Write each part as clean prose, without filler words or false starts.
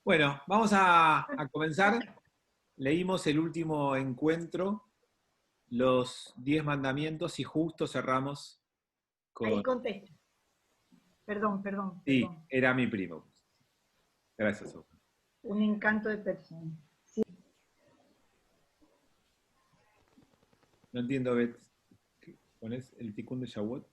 Bueno, vamos a comenzar. Leímos el último encuentro, los 10 mandamientos, y justo cerramos Ahí con... contesto. Perdón. Sí, era mi primo. Gracias, Sofía. Un encanto de persona. Sí. No entiendo, Bet. ¿Pones el Tikkun de Shavuot?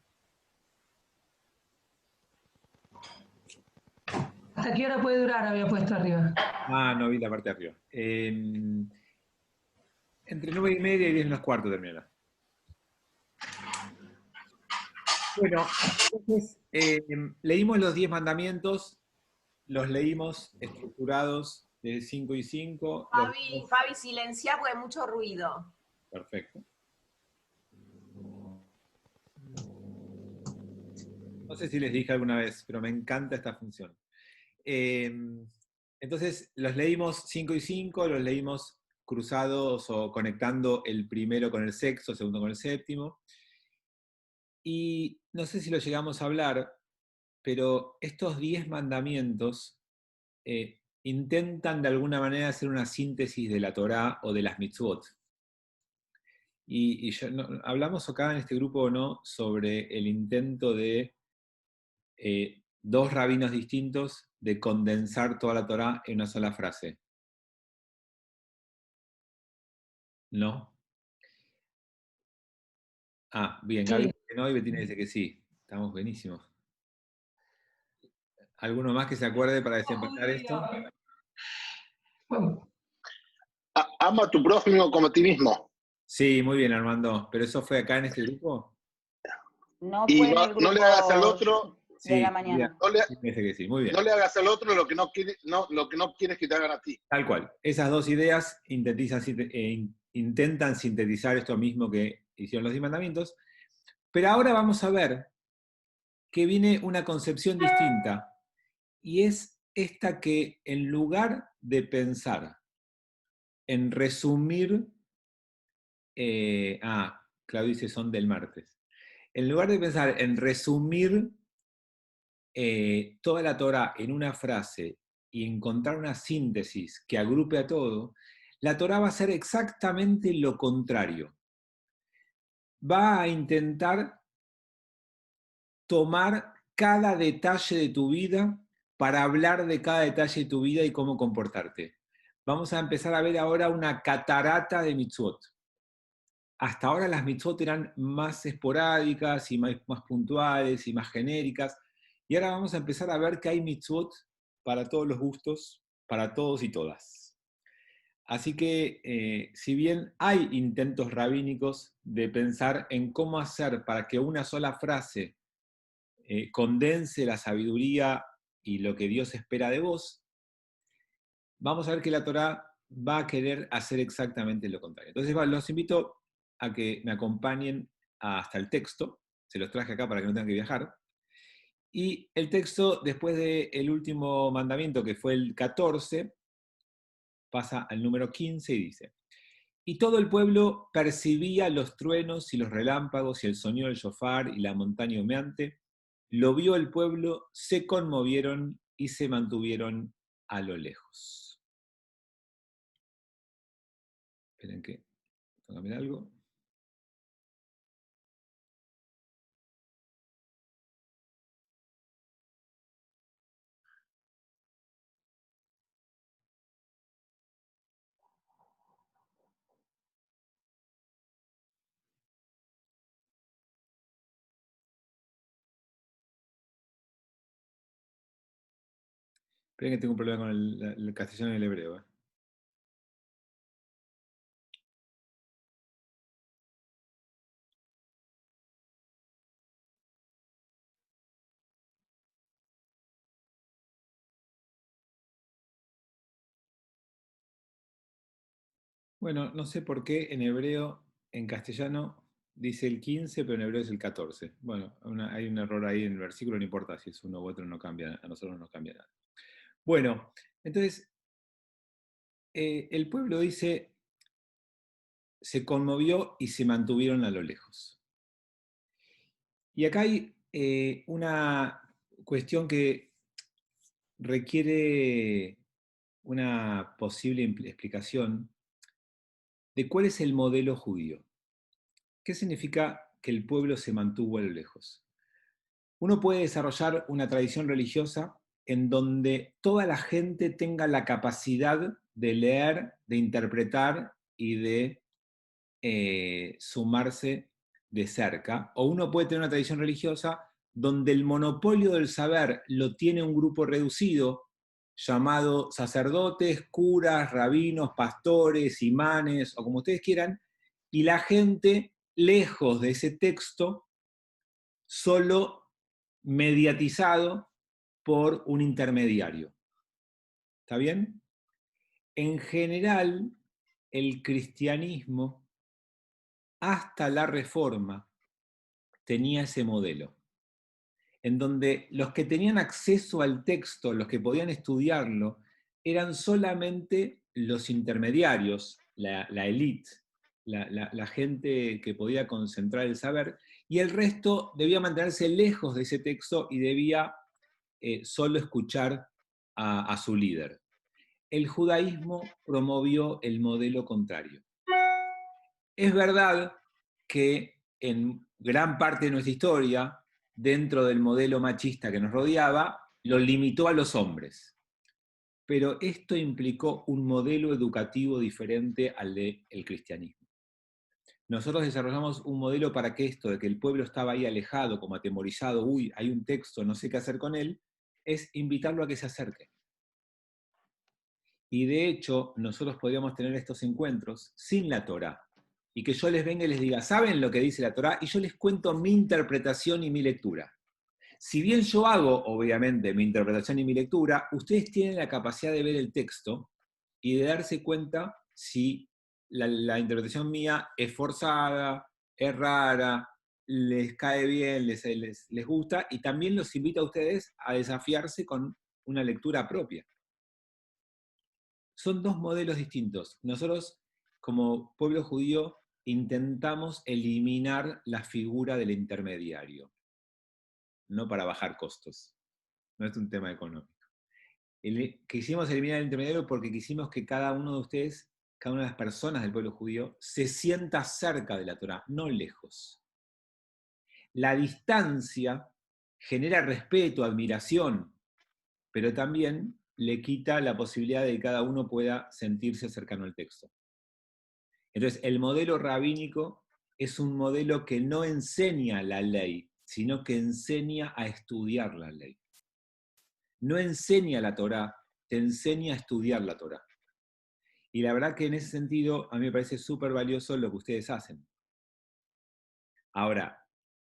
¿Hasta qué hora puede durar? Había puesto arriba. Ah, no vi la parte de arriba. Entre 9:30 y 10:15 terminará. Bueno, entonces leímos los 10 mandamientos, los leímos estructurados de 5 y 5. Fabi, silencia porque hay mucho ruido. Perfecto. No sé si les dije alguna vez, pero me encanta esta función. Entonces, los leímos 5 y 5, los leímos cruzados o conectando el primero con el sexto, el segundo con el séptimo. Y no sé si lo llegamos a hablar, pero estos 10 mandamientos intentan de alguna manera hacer una síntesis de la Torá o de las mitzvot. Y hablamos acá en este grupo o no sobre el intento de dos rabinos distintos de condensar toda la Torá en una sola frase. ¿No? Ah, bien, Gaby dice que no y Betina dice que sí. Estamos buenísimos. ¿Alguno más que se acuerde para desempatar esto? Ama a tu prójimo como a ti mismo. Sí, muy bien, Armando. ¿Pero eso fue acá en este grupo? No Y fue en el grupo no le hagas al otro. de la mañana. Parece que sí, muy bien. No le hagas al otro lo que no quieres que te hagan a ti. Tal cual. Esas dos ideas intentan sintetizar esto mismo que hicieron los 10 mandamientos. Pero ahora vamos a ver que viene una concepción distinta. Y es esta que en lugar de pensar en resumir, Claudio dice son del martes. En lugar de pensar en resumir toda la Torá en una frase y encontrar una síntesis que agrupe a todo, la Torá va a hacer exactamente lo contrario. Va a intentar tomar cada detalle de tu vida para hablar de cada detalle de tu vida y cómo comportarte. Vamos a empezar a ver ahora una catarata de mitzvot. Hasta ahora las mitzvot eran más esporádicas y más puntuales y más genéricas. Y ahora vamos a empezar a ver que hay mitzvot para todos los gustos, para todos y todas. Así que, si bien hay intentos rabínicos de pensar en cómo hacer para que una sola frase condense la sabiduría y lo que Dios espera de vos, vamos a ver que la Torá va a querer hacer exactamente lo contrario. Entonces, los invito a que me acompañen hasta el texto. Se los traje acá para que no tengan que viajar. Y el texto, después del último mandamiento, que fue el 14, pasa al número 15 y dice: y todo el pueblo percibía los truenos y los relámpagos y el sonido del shofar y la montaña humeante. Lo vio el pueblo, se conmovieron y se mantuvieron a lo lejos. Esperen que tengo que ver algo. Esperen que tengo un problema con el castellano y el hebreo. Bueno, no sé por qué en hebreo, en castellano dice el 15, pero en hebreo es el 14. Bueno, hay un error ahí en el versículo, no importa si es uno u otro, no cambia, a nosotros no nos cambia nada. Bueno, entonces, el pueblo dice, se conmovió y se mantuvieron a lo lejos. Y acá hay una cuestión que requiere una posible explicación de cuál es el modelo judío. ¿Qué significa que el pueblo se mantuvo a lo lejos? Uno puede desarrollar una tradición religiosa en donde toda la gente tenga la capacidad de leer, de interpretar y de sumarse de cerca, o uno puede tener una tradición religiosa donde el monopolio del saber lo tiene un grupo reducido, llamado sacerdotes, curas, rabinos, pastores, imanes, o como ustedes quieran, y la gente, lejos de ese texto, solo mediatizado por un intermediario. ¿Está bien? En general, el cristianismo, hasta la Reforma, tenía ese modelo, en donde los que tenían acceso al texto, los que podían estudiarlo, eran solamente los intermediarios, la élite, la gente que podía concentrar el saber, y el resto debía mantenerse lejos de ese texto y debía solo escuchar a su líder. El judaísmo promovió el modelo contrario. Es verdad que en gran parte de nuestra historia, dentro del modelo machista que nos rodeaba, lo limitó a los hombres. Pero esto implicó un modelo educativo diferente al del cristianismo. Nosotros desarrollamos un modelo para que esto, de que el pueblo estaba ahí alejado, como atemorizado, uy, hay un texto, no sé qué hacer con él, es invitarlo a que se acerque. Y de hecho, nosotros podríamos tener estos encuentros sin la Torá. Y que yo les venga y les diga, ¿saben lo que dice la Torá? Y yo les cuento mi interpretación y mi lectura. Si bien yo hago, obviamente, mi interpretación y mi lectura, ustedes tienen la capacidad de ver el texto y de darse cuenta si la interpretación mía es forzada, es rara, les cae bien, les gusta, y también los invito a ustedes a desafiarse con una lectura propia. Son dos modelos distintos. Nosotros, como pueblo judío, intentamos eliminar la figura del intermediario, no para bajar costos. No es un tema económico. Quisimos eliminar el intermediario porque quisimos que cada uno de ustedes, cada una de las personas del pueblo judío, se sienta cerca de la Torá, no lejos. La distancia genera respeto, admiración, pero también le quita la posibilidad de que cada uno pueda sentirse cercano al texto. Entonces, el modelo rabínico es un modelo que no enseña la ley, sino que enseña a estudiar la ley. No enseña la Torá, te enseña a estudiar la Torá. Y la verdad que en ese sentido, a mí me parece súper valioso lo que ustedes hacen. Ahora,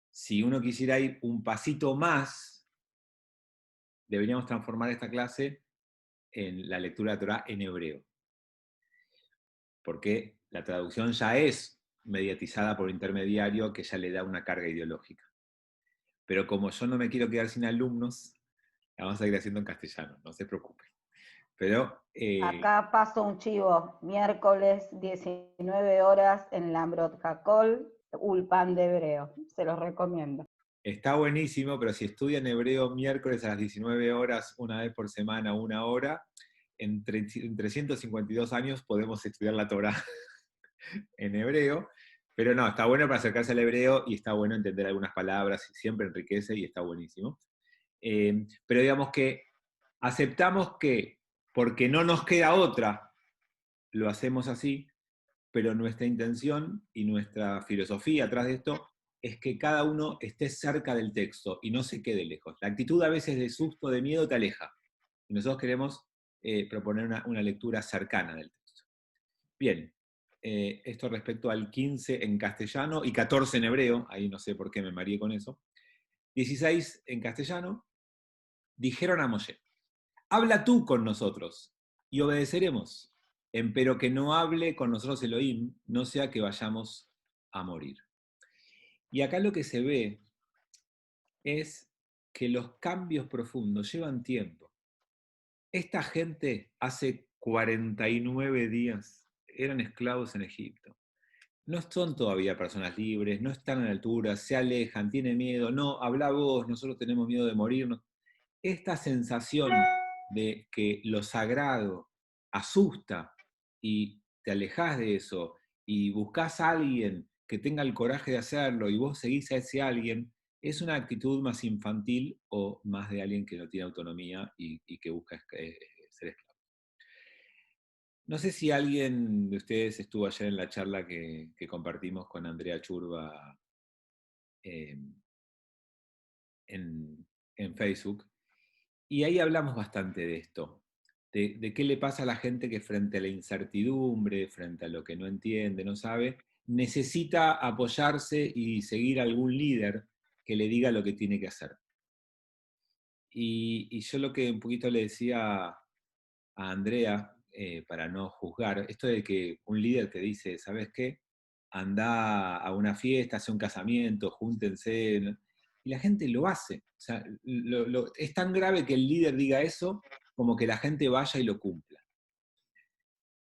si uno quisiera ir un pasito más, deberíamos transformar esta clase en la lectura de la Torá en hebreo. Porque la traducción ya es mediatizada por intermediario que ya le da una carga ideológica. Pero como yo no me quiero quedar sin alumnos, la vamos a ir haciendo en castellano, no se preocupen. Pero, Acá paso un chivo, miércoles 19 horas en Lambrot Hakol, Ulpan de Hebreo, se los recomiendo. está buenísimo, pero si estudian hebreo miércoles a las 19 horas, una vez por semana, 1 hora, en 352 años podemos estudiar la Torá en hebreo, pero no, está bueno para acercarse al hebreo y está bueno entender algunas palabras, siempre enriquece y está buenísimo. Pero digamos que aceptamos que, porque no nos queda otra, lo hacemos así, pero nuestra intención y nuestra filosofía atrás de esto es que cada uno esté cerca del texto y no se quede lejos. La actitud a veces de susto, de miedo, te aleja. Y nosotros queremos proponer una lectura cercana del texto. Bien, esto respecto al 15 en castellano y 14 en hebreo, ahí no sé por qué me mareé con eso. 16 en castellano, dijeron a Moshe, habla tú con nosotros y obedeceremos, empero que no hable con nosotros Elohim, no sea que vayamos a morir. Y acá lo que se ve es que los cambios profundos llevan tiempo. Esta gente hace 49 días eran esclavos en Egipto. No son todavía personas libres, no están a la altura, se alejan, tienen miedo, no, habla vos, nosotros tenemos miedo de morirnos. Esta sensación de que lo sagrado asusta y te alejás de eso y buscás a alguien que tenga el coraje de hacerlo y vos seguís a ese alguien, es una actitud más infantil o más de alguien que no tiene autonomía y que busca ser esclavo. No sé si alguien de ustedes estuvo ayer en la charla que compartimos con Andrea Churba en Facebook, y ahí hablamos bastante de esto, de qué le pasa a la gente que frente a la incertidumbre, frente a lo que no entiende, no sabe, necesita apoyarse y seguir a algún líder que le diga lo que tiene que hacer. Y yo lo que un poquito le decía a Andrea, para no juzgar, esto de que un líder te dice, ¿sabes qué? Anda a una fiesta, hace un casamiento, júntense, ¿no? Y la gente lo hace. O sea, es tan grave que el líder diga eso como que la gente vaya y lo cumpla.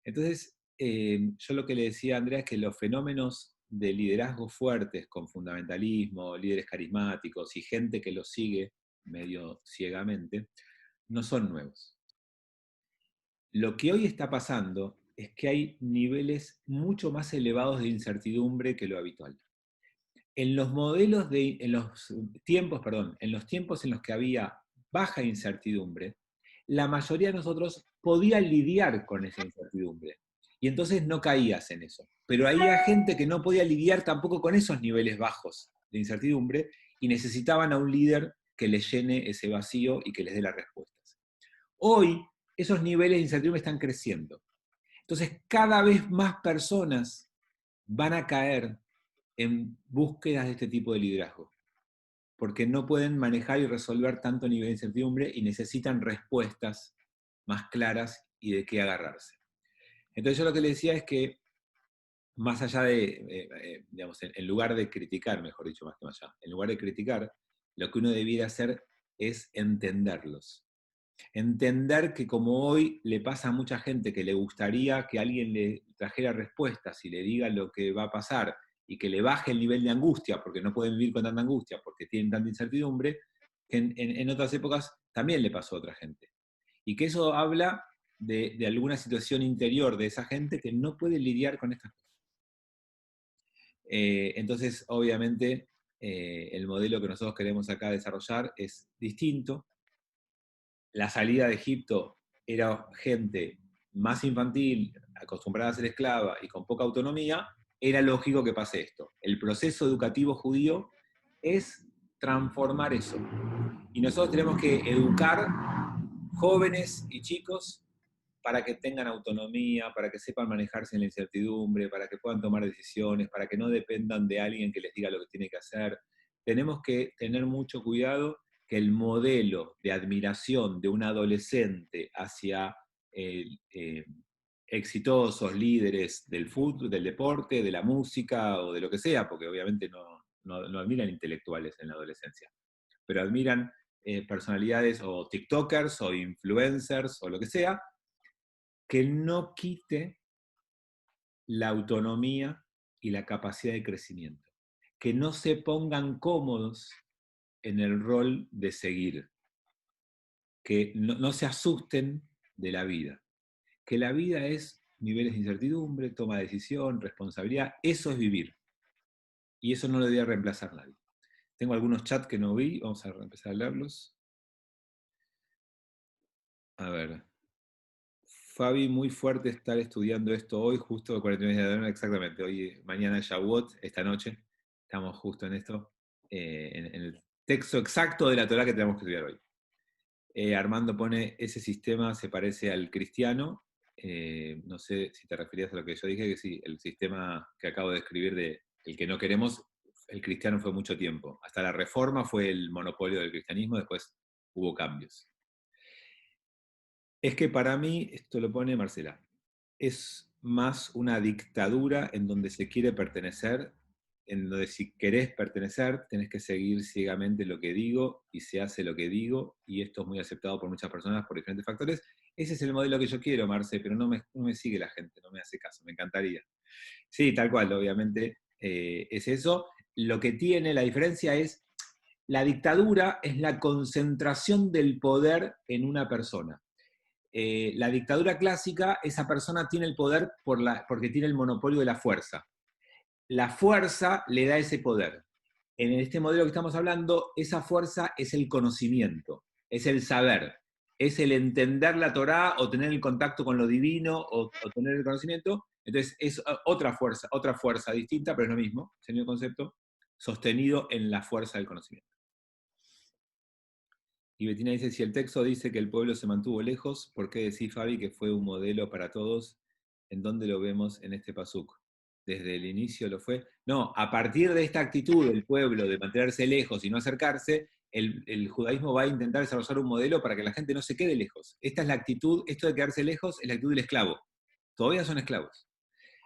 Entonces, yo lo que le decía a Andrea es que los fenómenos de liderazgo fuertes, con fundamentalismo, líderes carismáticos y gente que los sigue medio ciegamente, no son nuevos. Lo que hoy está pasando es que hay niveles mucho más elevados de incertidumbre que lo habitual. En los tiempos en los que había baja incertidumbre, la mayoría de nosotros podía lidiar con esa incertidumbre. Y entonces no caías en eso. Pero había gente que no podía lidiar tampoco con esos niveles bajos de incertidumbre y necesitaban a un líder que les llene ese vacío y que les dé las respuestas. Hoy, esos niveles de incertidumbre están creciendo. Entonces, cada vez más personas van a caer en búsquedas de este tipo de liderazgo, porque no pueden manejar y resolver tanto nivel de incertidumbre y necesitan respuestas más claras y de qué agarrarse. Entonces yo lo que le decía es que, más allá de, digamos, en lugar de criticar, mejor dicho, más que más allá, en lugar de criticar, lo que uno debiera hacer es entenderlos. Entender que como hoy le pasa a mucha gente que le gustaría que alguien le trajera respuestas y le diga lo que va a pasar y que le baje el nivel de angustia, porque no pueden vivir con tanta angustia, porque tienen tanta incertidumbre, que en otras épocas también le pasó a otra gente. Y que eso habla de alguna situación interior de esa gente que no puede lidiar con estas cosas. Entonces, obviamente, el modelo que nosotros queremos acá desarrollar es distinto. La salida de Egipto era gente más infantil, acostumbrada a ser esclava y con poca autonomía, era lógico que pase esto. El proceso educativo judío es transformar eso. Y nosotros tenemos que educar jóvenes y chicos para que tengan autonomía, para que sepan manejarse en la incertidumbre, para que puedan tomar decisiones, para que no dependan de alguien que les diga lo que tiene que hacer. Tenemos que tener mucho cuidado que el modelo de admiración de un adolescente hacia exitosos líderes del fútbol, del deporte, de la música o de lo que sea, porque obviamente no admiran intelectuales en la adolescencia, pero admiran personalidades o tiktokers o influencers o lo que sea, que no quite la autonomía y la capacidad de crecimiento, que no se pongan cómodos en el rol de seguir, que no se asusten de la vida, que la vida es niveles de incertidumbre, toma de decisión, responsabilidad, eso es vivir, y eso no lo debe reemplazar nadie. Tengo algunos chats que no vi, vamos a empezar a leerlos. A ver. Fabi, muy fuerte estar estudiando esto hoy, justo 49 de noviembre, exactamente. Hoy, mañana es Shavuot, esta noche. Estamos justo en esto, en el texto exacto de la Torá que tenemos que estudiar hoy. Armando pone, ese sistema se parece al cristiano. No sé si te referías a lo que yo dije, que sí, el sistema que acabo de escribir de el que no queremos, el cristiano fue mucho tiempo. Hasta la Reforma fue el monopolio del cristianismo, después hubo cambios. Es que para mí, esto lo pone Marcela, es más una dictadura en donde se quiere pertenecer, en donde si querés pertenecer, tenés que seguir ciegamente lo que digo y se hace lo que digo, y esto es muy aceptado por muchas personas por diferentes factores. Ese es el modelo que yo quiero, Marce, pero no me sigue la gente, no me hace caso, me encantaría. Sí, tal cual, obviamente es eso. Lo que tiene la diferencia es, la dictadura es la concentración del poder en una persona. la dictadura clásica, esa persona tiene el poder porque tiene el monopolio de la fuerza. La fuerza le da ese poder. En este modelo que estamos hablando, esa fuerza es el conocimiento, es el saber, es el entender la Torá o tener el contacto con lo divino o tener el conocimiento. Entonces es otra fuerza distinta, pero es lo mismo, es el mismo concepto, sostenido en la fuerza del conocimiento. Y Betina dice, si el texto dice que el pueblo se mantuvo lejos, ¿por qué decís, Fabi, que fue un modelo para todos? ¿En dónde lo vemos en este pasuk? ¿Desde el inicio lo fue? No, a partir de esta actitud del pueblo de mantenerse lejos y no acercarse, el judaísmo va a intentar desarrollar un modelo para que la gente no se quede lejos. Esta es la actitud, esto de quedarse lejos es la actitud del esclavo. Todavía son esclavos.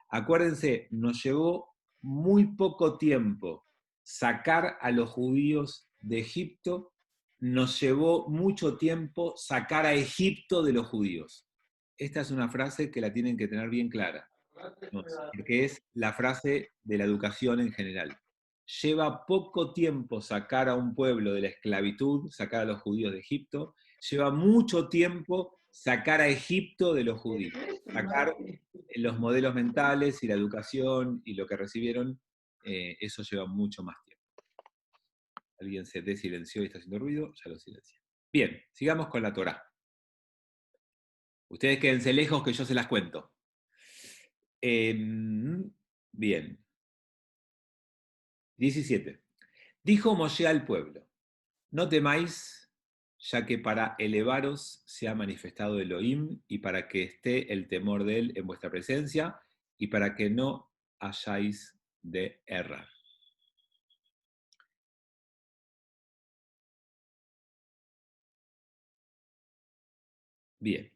Acuérdense, nos llevó muy poco tiempo sacar a los judíos de Egipto, nos llevó mucho tiempo sacar a Egipto de los judíos. Esta es una frase que la tienen que tener bien clara, porque es la frase de la educación en general. Lleva poco tiempo sacar a un pueblo de la esclavitud, sacar a los judíos de Egipto, lleva mucho tiempo sacar a Egipto de los judíos, sacar los modelos mentales y la educación y lo que recibieron, eso lleva mucho más tiempo. Alguien se desilenció y está haciendo ruido, ya lo silencia. Bien, sigamos con la Torá. Ustedes quédense lejos que yo se las cuento. Bien. 17. Dijo Moshe al pueblo, no temáis, ya que para elevaros se ha manifestado Elohim y para que esté el temor de él en vuestra presencia y para que no hayáis de errar. Bien.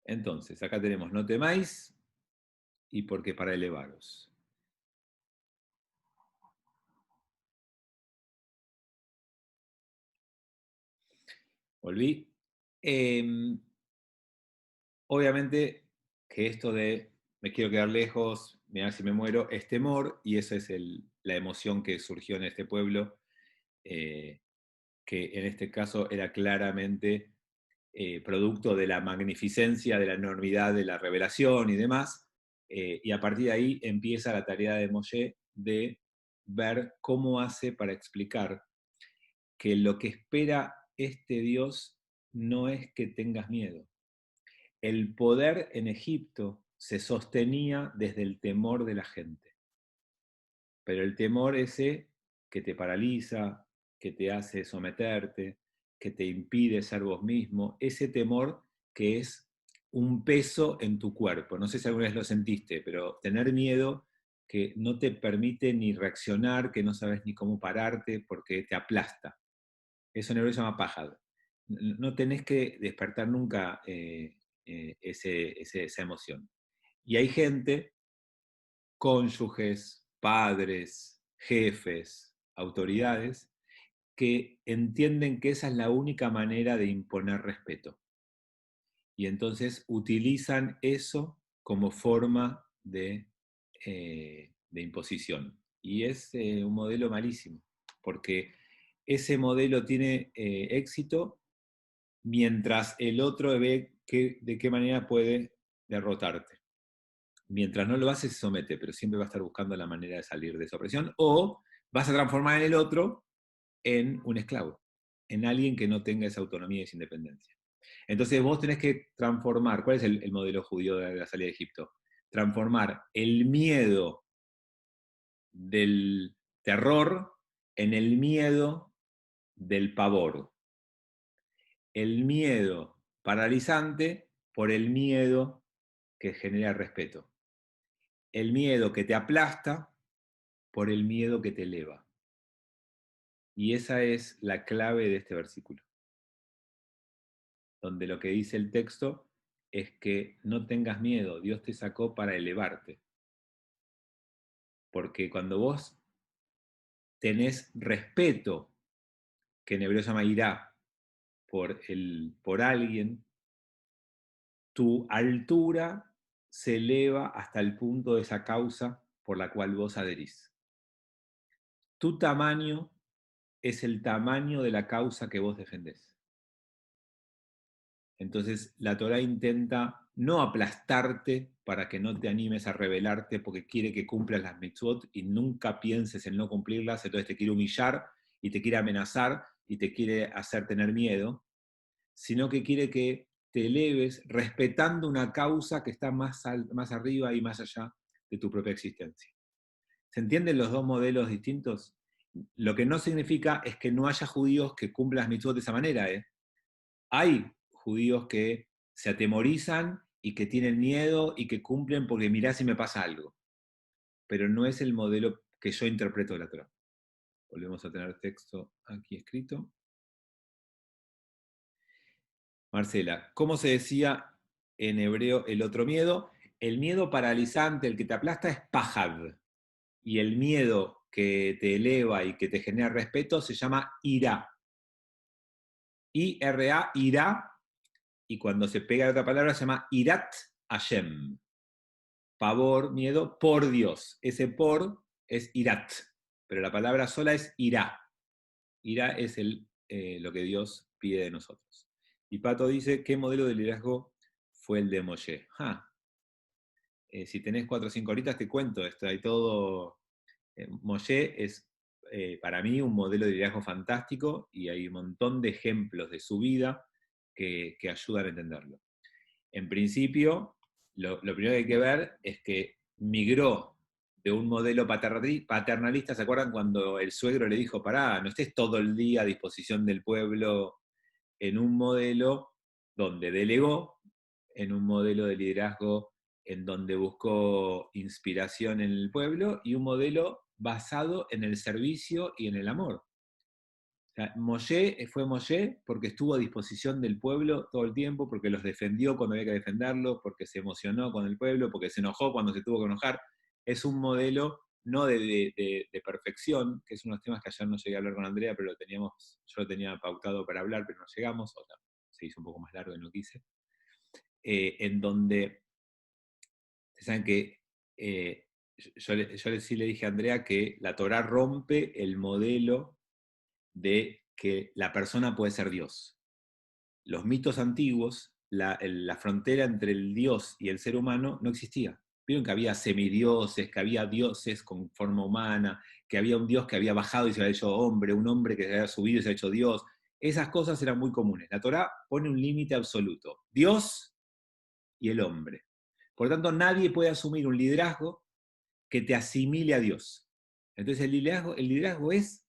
Entonces, acá tenemos no temáis y porque para elevaros. Volví. Obviamente que esto de me quiero quedar lejos, mirar si me muero, es temor, y esa es la emoción que surgió en este pueblo, que en este caso era claramente producto de la magnificencia, de la enormidad de la revelación y demás, y a partir de ahí empieza la tarea de Moshe de ver cómo hace para explicar que lo que espera este Dios no es que tengas miedo. El poder en Egipto se sostenía desde el temor de la gente, pero el temor ese que te paraliza, que te hace someterte, que te impide ser vos mismo, ese temor que es un peso en tu cuerpo. No sé si alguna vez lo sentiste, pero tener miedo que no te permite ni reaccionar, que no sabes ni cómo pararte porque te aplasta. Eso en hebreo se llama pájaro. No tenés que despertar nunca esa emoción. Y hay gente, cónyuges, padres, jefes, autoridades, que entienden que esa es la única manera de imponer respeto. Y entonces utilizan eso como forma de imposición. Y es un modelo malísimo, porque ese modelo tiene éxito mientras el otro ve de qué manera puede derrotarte. Mientras no lo hace, se somete, pero siempre va a estar buscando la manera de salir de esa opresión, o vas a transformar en el otro en un esclavo, en alguien que no tenga esa autonomía y esa independencia. Entonces vos tenés que transformar, ¿cuál es el modelo judío de la salida de Egipto? Transformar el miedo del terror en el miedo del pavor. El miedo paralizante por el miedo que genera respeto. El miedo que te aplasta por el miedo que te eleva. Y esa es la clave de este versículo, donde lo que dice el texto es que no tengas miedo, Dios te sacó para elevarte. Porque cuando vos tenés respeto, que en hebreo se llama irá, por alguien, tu altura se eleva hasta el punto de esa causa por la cual vos adherís. Tu tamaño es el tamaño de la causa que vos defendés. Entonces la Torá intenta no aplastarte para que no te animes a rebelarte porque quiere que cumplas las mitzvot y nunca pienses en no cumplirlas, entonces te quiere humillar y te quiere amenazar y te quiere hacer tener miedo, sino que quiere que te eleves respetando una causa que está más arriba y más allá de tu propia existencia. ¿Se entienden los dos modelos distintos? Lo que no significa es que no haya judíos que cumplan las mitzvot de esa manera. Hay judíos que se atemorizan y que tienen miedo y que cumplen porque mirá si me pasa algo. Pero no es el modelo que yo interpreto de la Torá. Volvemos a tener texto aquí escrito. Marcela, ¿cómo se decía en hebreo el otro miedo? El miedo paralizante, el que te aplasta, es pajad. Y el miedo que te eleva y que te genera respeto se llama ira. I-R-A, ira, y cuando se pega a otra palabra se llama irat Hashem. Pavor, miedo, por Dios. Ese por es irat, pero la palabra sola es irá. Irá es lo que Dios pide de nosotros. Y Pato dice, ¿qué modelo de liderazgo fue el de Moshe? Si tenés 4 o 5 horitas te cuento esto. Hay todo... Moshe es para mí un modelo de liderazgo fantástico y hay un montón de ejemplos de su vida que ayudan a entenderlo. En principio, lo primero que hay que ver es que migró de un modelo paternalista. ¿Se acuerdan cuando el suegro le dijo, pará, no estés todo el día a disposición del pueblo? En un modelo donde delegó, en un modelo de liderazgo en donde buscó inspiración en el pueblo y un modelo basado en el servicio y en el amor. O sea, Moshe fue Moshe porque estuvo a disposición del pueblo todo el tiempo, porque los defendió cuando había que defenderlos, porque se emocionó con el pueblo, porque se enojó cuando se tuvo que enojar. Es un modelo no de perfección, que es uno de los temas que ayer no llegué a hablar con Andrea, pero yo lo tenía pautado para hablar, pero no llegamos, o sea, se hizo un poco más largo y no quise. En donde, ustedes saben que yo sí le dije a Andrea que la Torá rompe el modelo de que la persona puede ser Dios. Los mitos antiguos, la frontera entre el Dios y el ser humano no existía. Vieron que había semidioses, que había dioses con forma humana, que había un Dios que había bajado y se había hecho hombre, un hombre que se había subido y se había hecho Dios. Esas cosas eran muy comunes. La Torá pone un límite absoluto. Dios y el hombre. Por lo tanto, nadie puede asumir un liderazgo que te asimile a Dios. Entonces el liderazgo es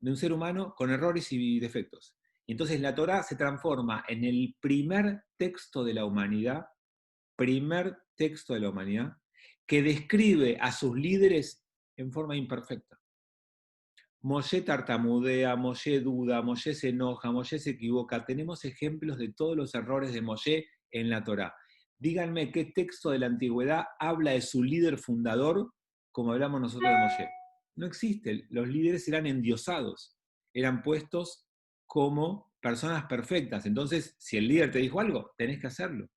de un ser humano con errores y defectos. Y entonces la Torá se transforma en el primer texto de la humanidad, que describe a sus líderes en forma imperfecta. Moshe tartamudea, Moshe duda, Moshe se enoja, Moshe se equivoca. Tenemos ejemplos de todos los errores de Moshe en la Torá. Díganme qué texto de la antigüedad habla de su líder fundador como hablamos nosotros de Moshe. No existe. Los líderes eran endiosados, eran puestos como personas perfectas. Entonces, si el líder te dijo algo, tenés que hacerlo.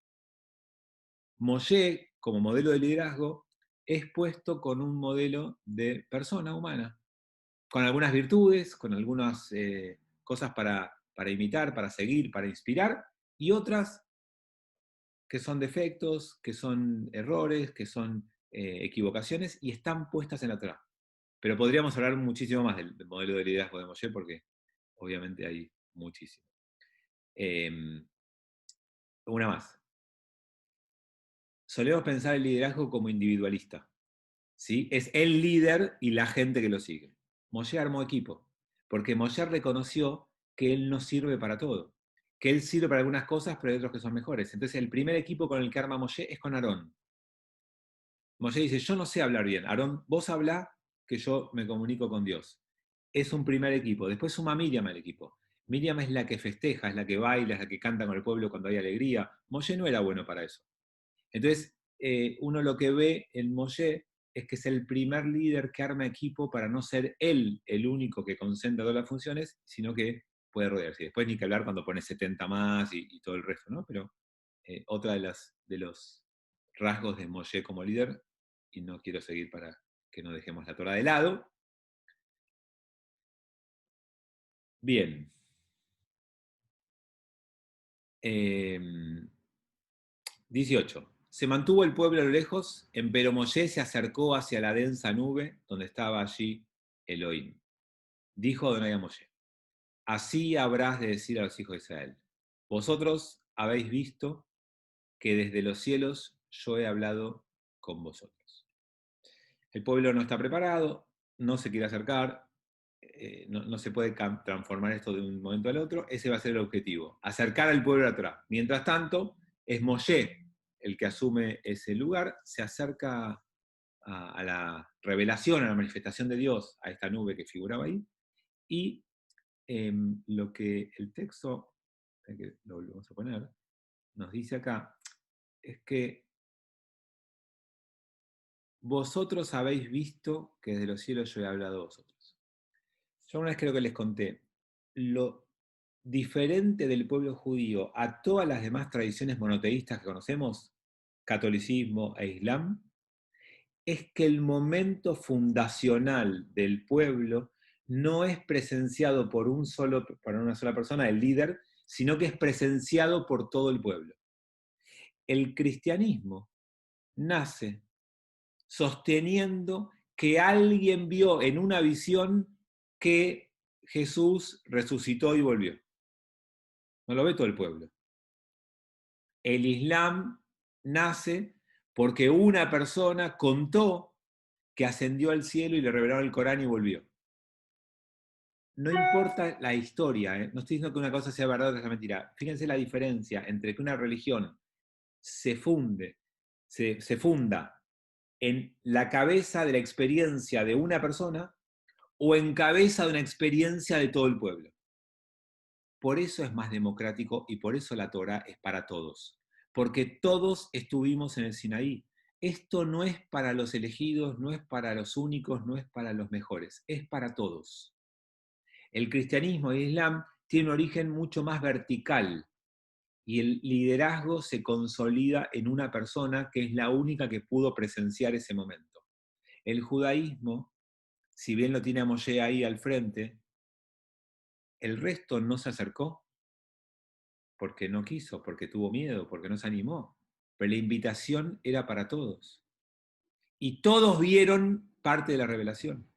Moshe, como modelo de liderazgo, es puesto con un modelo de persona humana, con algunas virtudes, con algunas cosas para imitar, para seguir, para inspirar, y otras que son defectos, que son errores, que son equivocaciones, y están puestas en la Torá. Pero podríamos hablar muchísimo más del modelo de liderazgo de Moshe, porque obviamente hay muchísimo. Una más. Solemos pensar el liderazgo como individualista. ¿Sí? Es el líder y la gente que lo sigue. Moshe armó equipo, porque Moshe reconoció que él no sirve para todo, que él sirve para algunas cosas, pero hay otros que son mejores. Entonces el primer equipo con el que arma Moshe es con Aarón. Moshe dice, yo no sé hablar bien, Aarón, vos hablá que yo me comunico con Dios. Es un primer equipo. Después suma Miriam al equipo. Miriam es la que festeja, es la que baila, es la que canta con el pueblo cuando hay alegría. Moshe no era bueno para eso. Entonces, uno lo que ve en Moshe es que es el primer líder que arma equipo para no ser él el único que concentra todas las funciones, sino que puede rodearse. Y después ni que hablar cuando pone 70 más y todo el resto, ¿no? Pero otra de los rasgos de Moshe como líder, y no quiero seguir para que no dejemos la Torá de lado. Bien. 18. Se mantuvo el pueblo a lo lejos, empero Moshe se acercó hacia la densa nube donde estaba allí Elohim. Dijo Adonai a Moshe: así habrás de decir a los hijos de Israel: vosotros habéis visto que desde los cielos yo he hablado con vosotros. El pueblo no está preparado, no se quiere acercar, no se puede transformar esto de un momento al otro. Ese va a ser el objetivo, acercar al pueblo a la Torá. Mientras tanto, es Moshe el que asume ese lugar, se acerca a la revelación, a la manifestación de Dios, a esta nube que figuraba ahí, y lo que el texto, que lo volvemos a poner, nos dice acá, es que vosotros habéis visto que desde los cielos yo he hablado a vosotros. Yo una vez creo que les conté, lo diferente del pueblo judío a todas las demás tradiciones monoteístas que conocemos, catolicismo e islam, es que el momento fundacional del pueblo no es presenciado por una sola persona, el líder, sino que es presenciado por todo el pueblo. El cristianismo nace sosteniendo que alguien vio en una visión que Jesús resucitó y volvió. No lo ve todo el pueblo. El Islam nace porque una persona contó que ascendió al cielo y le revelaron el Corán y volvió. No importa la historia, no estoy diciendo que una cosa sea verdad o otra sea mentira. Fíjense la diferencia entre que una religión se funda en la cabeza de la experiencia de una persona o en cabeza de una experiencia de todo el pueblo. Por eso es más democrático y por eso la Torá es para todos. Porque todos estuvimos en el Sinaí. Esto no es para los elegidos, no es para los únicos, no es para los mejores, es para todos. El cristianismo y el islam tienen un origen mucho más vertical y el liderazgo se consolida en una persona que es la única que pudo presenciar ese momento. El judaísmo, si bien lo tiene a Moshe ahí al frente, el resto no se acercó porque no quiso, porque tuvo miedo, porque no se animó. Pero la invitación era para todos. Y todos vieron parte de la revelación.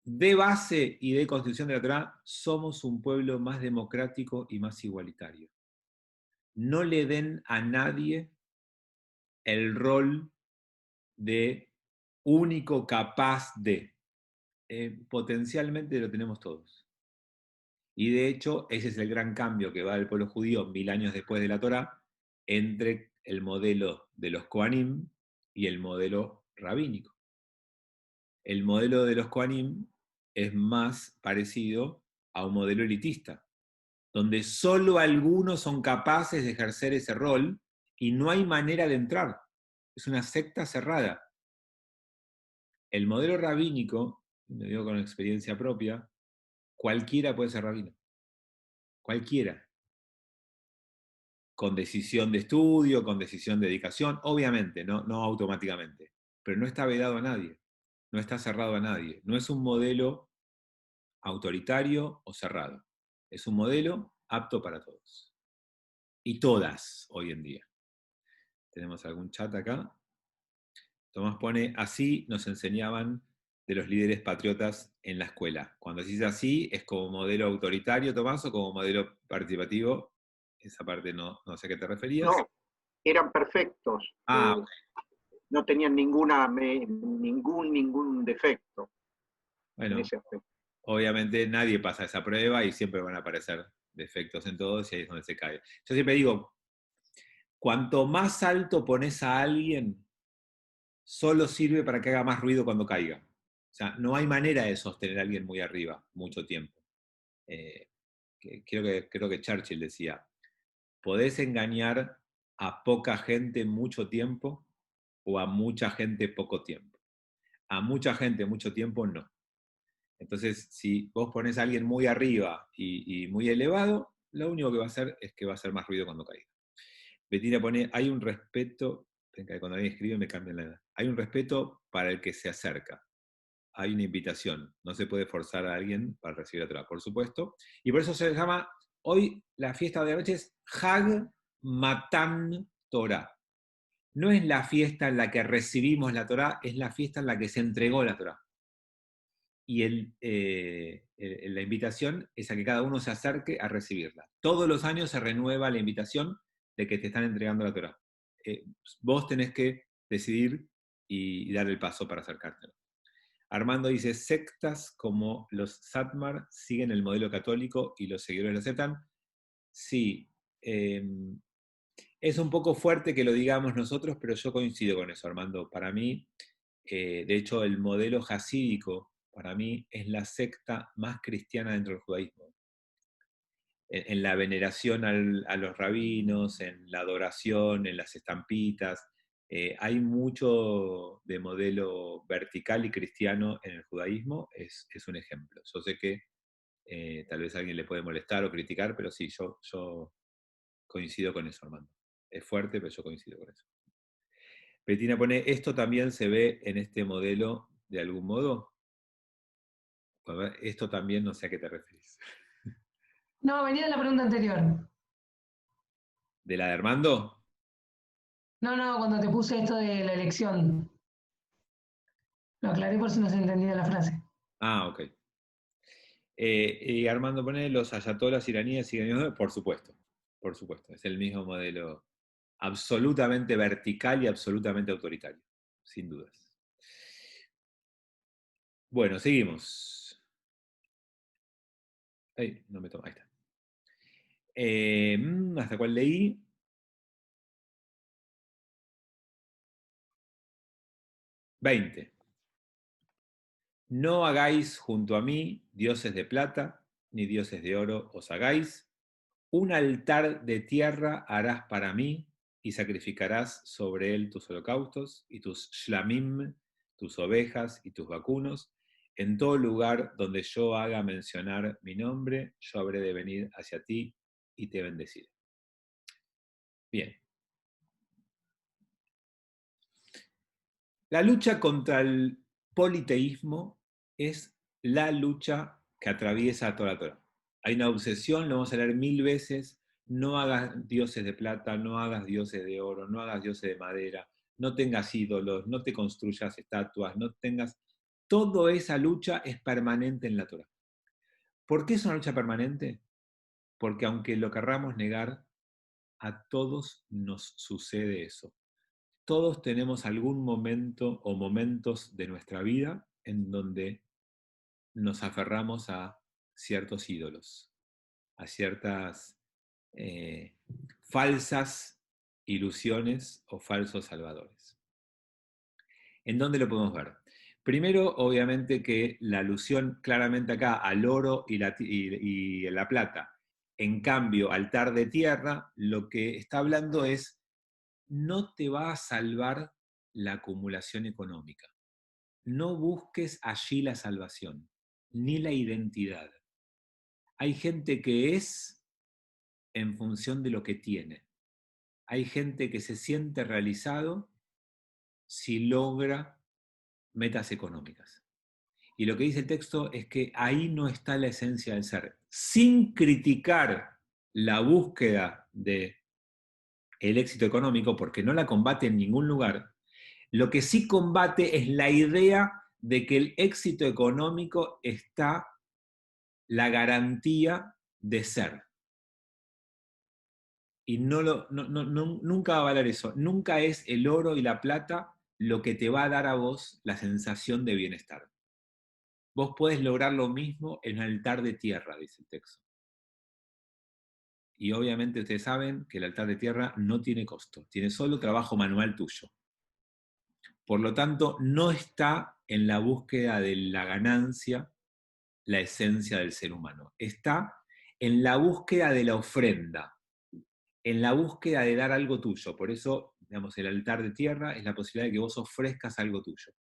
De base y de construcción de la Torá, somos un pueblo más democrático y más igualitario. No le den a nadie el rol de único capaz de. Potencialmente lo tenemos todos. Y de hecho, ese es el gran cambio que va del pueblo judío 1000 años después de la Torá, entre el modelo de los Kohanim y el modelo rabínico. El modelo de los Kohanim es más parecido a un modelo elitista, donde solo algunos son capaces de ejercer ese rol y no hay manera de entrar. Es una secta cerrada. El modelo rabínico, lo digo con experiencia propia, cualquiera puede ser rabino. Cualquiera. Con decisión de estudio, con decisión de dedicación, obviamente, no automáticamente. Pero no está vedado a nadie. No está cerrado a nadie. No es un modelo autoritario o cerrado. Es un modelo apto para todos. Y todas, hoy en día. Tenemos algún chat acá. Tomás pone, así nos enseñaban de los líderes patriotas en la escuela. Cuando decís así, ¿es como modelo autoritario, Tomás, o como modelo participativo? Esa parte no sé a qué te referías. No, eran perfectos. Ok. No tenían ningún defecto Bueno, en ese aspecto. obviamente nadie pasa esa prueba y siempre van a aparecer defectos en todos y ahí es donde se cae. Yo siempre digo, cuanto más alto pones a alguien, solo sirve para que haga más ruido cuando caiga. O sea, no hay manera de sostener a alguien muy arriba mucho tiempo. Creo que Churchill decía, podés engañar a poca gente mucho tiempo o a mucha gente poco tiempo. A mucha gente mucho tiempo no. Entonces, si vos pones a alguien muy arriba y muy elevado, lo único que va a hacer es que va a hacer más ruido cuando caiga. Betina pone, hay un respeto, cuando alguien escribe me cambian la edad, hay un respeto para el que se acerca. Hay una invitación, no se puede forzar a alguien para recibir otra, por supuesto, y por eso se llama Hoy la fiesta de la noche es Hag Matan Torah. No es la fiesta en la que recibimos la Torah, es la fiesta en la que se entregó la Torah. Y la invitación es a que cada uno se acerque a recibirla. Todos los años se renueva la invitación de que te están entregando la Torah. Vos tenés que decidir y dar el paso para acercártelo. Armando dice, sectas como los Satmar siguen el modelo católico y los seguidores lo aceptan. Sí, es un poco fuerte que lo digamos nosotros, pero yo coincido con eso, Armando. Para mí, de hecho, el modelo jasídico, para mí, es la secta más cristiana dentro del judaísmo. En la veneración a los rabinos, en la adoración, en las estampitas. Hay mucho de modelo vertical y cristiano en el judaísmo, es un ejemplo. Yo sé que tal vez a alguien le puede molestar o criticar, pero sí, yo coincido con eso, Armando. Es fuerte, pero yo coincido con eso. Petina pone, ¿esto también se ve en este modelo de algún modo? A ver, esto también no sé a qué te referís. No, venía de la pregunta anterior. ¿De la de Armando? No, cuando te puse esto de la elección. Lo aclaré por si no se entendía la frase. Ah, ok. Y Armando pone, los ayatolas iraníes siguen... Por supuesto, es el mismo modelo absolutamente vertical y absolutamente autoritario, sin dudas. Bueno, seguimos. Ay, no me toma, ahí está. ¿Hasta cuál leí? $20. No hagáis junto a mí dioses de plata, ni dioses de oro os hagáis. Un altar de tierra harás para mí, y sacrificarás sobre él tus holocaustos, y tus shlamim, tus ovejas y tus vacunos. En todo lugar donde yo haga mencionar mi nombre, yo habré de venir hacia ti y te bendeciré. Bien. La lucha contra el politeísmo es la lucha que atraviesa toda la Torah. Hay una obsesión, lo vamos a leer 1000 veces, no hagas dioses de plata, no hagas dioses de oro, no hagas dioses de madera, no tengas ídolos, no te construyas estatuas, no tengas... Toda esa lucha es permanente en la Torah. ¿Por qué es una lucha permanente? Porque aunque lo querramos negar, a todos nos sucede eso. Todos tenemos algún momento o momentos de nuestra vida en donde nos aferramos a ciertos ídolos, a ciertas falsas ilusiones o falsos salvadores. ¿En dónde lo podemos ver? Primero, obviamente que la alusión claramente acá al oro y la plata. En cambio, altar de tierra, lo que está hablando es no te va a salvar la acumulación económica. No busques allí la salvación, ni la identidad. Hay gente que es en función de lo que tiene. Hay gente que se siente realizado si logra metas económicas. Y lo que dice el texto es que ahí no está la esencia del ser. Sin criticar la búsqueda del éxito económico, porque no la combate en ningún lugar, lo que sí combate es la idea de que el éxito económico está la garantía de ser. Y nunca va a valer eso. Nunca es el oro y la plata lo que te va a dar a vos la sensación de bienestar. Vos podés lograr lo mismo en un altar de tierra, dice el texto. Y obviamente ustedes saben que el altar de tierra no tiene costo, tiene solo trabajo manual tuyo. Por lo tanto, no está en la búsqueda de la ganancia la esencia del ser humano. Está en la búsqueda de la ofrenda, en la búsqueda de dar algo tuyo. Por eso, digamos, el altar de tierra es la posibilidad de que vos ofrezcas algo tuyo.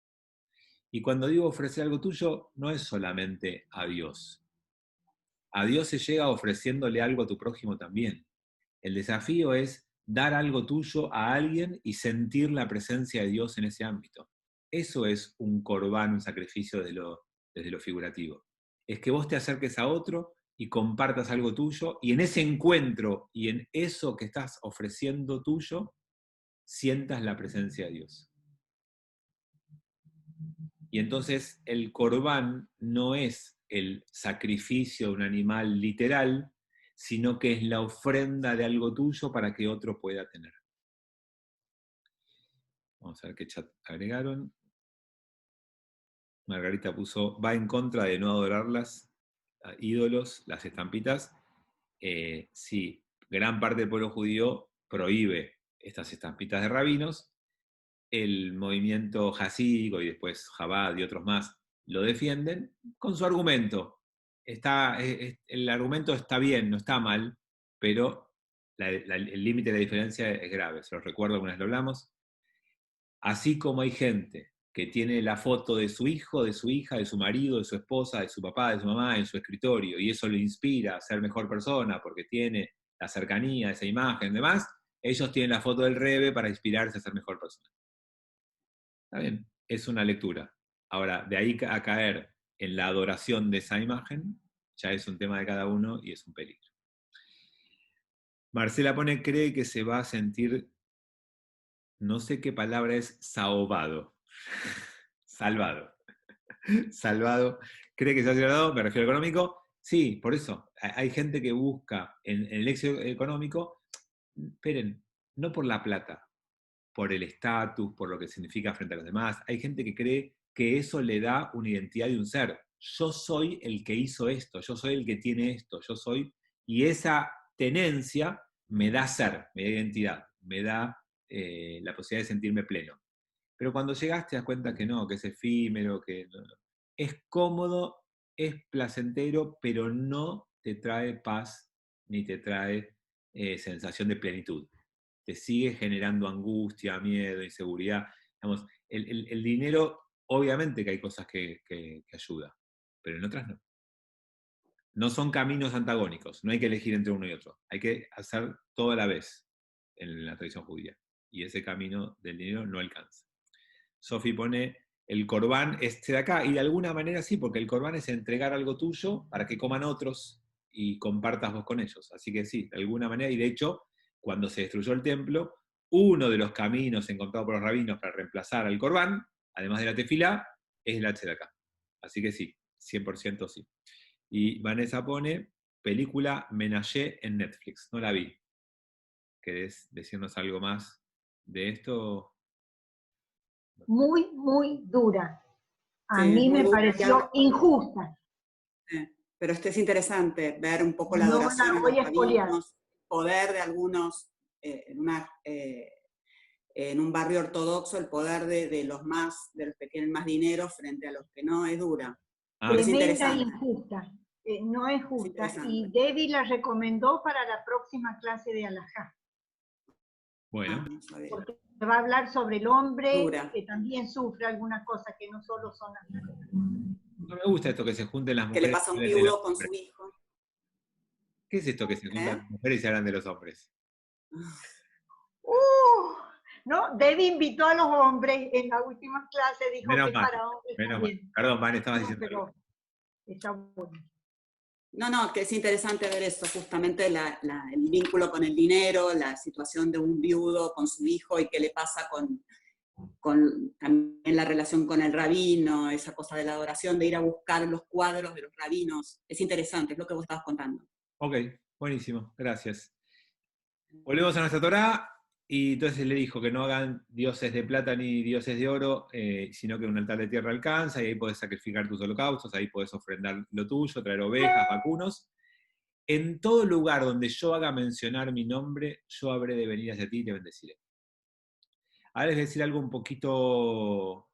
Y cuando digo ofrecer algo tuyo, no es solamente a Dios. A Dios se llega ofreciéndole algo a tu prójimo también. El desafío es dar algo tuyo a alguien y sentir la presencia de Dios en ese ámbito. Eso es un corbán, un sacrificio desde lo figurativo. Es que vos te acerques a otro y compartas algo tuyo, y en ese encuentro y en eso que estás ofreciendo tuyo, sientas la presencia de Dios. Y entonces el corbán no es el sacrificio de un animal literal, sino que es la ofrenda de algo tuyo para que otro pueda tener. Vamos a ver qué chat agregaron. Margarita puso, va en contra de no adorarlas, ídolos, las estampitas. Sí, gran parte del pueblo judío prohíbe estas estampitas de rabinos. El movimiento hasídico y después Chabad y otros más lo defienden con su argumento. El argumento está bien, no está mal, pero el límite de la diferencia es grave. Se los recuerdo, alguna vez lo hablamos. Así como hay gente que tiene la foto de su hijo, de su hija, de su marido, de su esposa, de su papá, de su mamá en su escritorio, y eso lo inspira a ser mejor persona porque tiene la cercanía, esa imagen, demás, ellos tienen la foto del Rebe para inspirarse a ser mejor persona. Está bien, es una lectura. Ahora, de ahí a caer en la adoración de esa imagen, ya es un tema de cada uno y es un peligro. Marcela pone, cree que se va a sentir, no sé qué palabra es, saobado. Salvado. Salvado. ¿Cree que se ha salvado? Me refiero al económico. Sí, por eso. Hay gente que busca en el éxito económico, esperen, no por la plata, por el estatus, por lo que significa frente a los demás. Hay gente que cree que eso le da una identidad de un ser. Yo soy el que hizo esto, yo soy el que tiene esto, yo soy... Y esa tenencia me da ser, me da identidad, me da la posibilidad de sentirme pleno. Pero cuando llegas te das cuenta que no, que es efímero, que no. Es cómodo, es placentero, pero no te trae paz ni te trae sensación de plenitud. Te sigue generando angustia, miedo, inseguridad. Digamos, el dinero, obviamente que hay cosas que ayuda, pero en otras no. No son caminos antagónicos, no hay que elegir entre uno y otro. Hay que hacer todo a la vez en la tradición judía. Y ese camino del dinero no alcanza. Sofi pone, el corbán este de acá, y de alguna manera sí, porque el corbán es entregar algo tuyo para que coman otros y compartas vos con ellos. Así que sí, de alguna manera, y de hecho, cuando se destruyó el templo, uno de los caminos encontrados por los rabinos para reemplazar al corbán, además de la tefilá, es el acá. Así que sí, 100% sí. Y Vanessa pone, película Menashe en Netflix, no la vi. ¿Querés decirnos algo más de esto? Muy, muy dura. A Sí, mí muy me dura, pareció injusta. pero esto es interesante, ver un poco la No adoración la a voy los a espoliar. rabinos, poder de algunos, en un barrio ortodoxo, el poder de los que tienen más dinero frente a los que no, es dura. Ah, Es Tremenda interesante. injusta. No es justa. interesante. Y Debbie la recomendó para la próxima clase de Alajá. bueno. No sabía. Porque va a hablar sobre el hombre Dura. que también sufre algunas cosas que no solo son las mujeres. No me gusta esto que se junten las Que mujeres. le pasa a un y hablen de los viudo con hombres. su hijo. ¿Qué es esto que se juntan las mujeres y se hablan de los hombres? ¿No? Debbie invitó a los hombres en la última clase, dijo Menos que mal, para hombres menos mal. también. Perdón, Van, estabas No, diciendo algo. pero está bueno. No, que es interesante ver eso, justamente el vínculo con el dinero, la situación de un viudo con su hijo y qué le pasa con también la relación con el rabino, esa cosa de la adoración, de ir a buscar los cuadros de los rabinos. Es interesante, es lo que vos estabas contando. Ok, buenísimo, gracias. Volvemos a nuestra Torá, y entonces le dijo que no hagan dioses de plata ni dioses de oro, sino que un altar de tierra alcanza, y ahí podés sacrificar tus holocaustos, ahí podés ofrendar lo tuyo, traer ovejas, vacunos. En todo lugar donde yo haga mencionar mi nombre, yo habré de venir hacia ti y te bendeciré. Ahora les voy a decir algo un poquito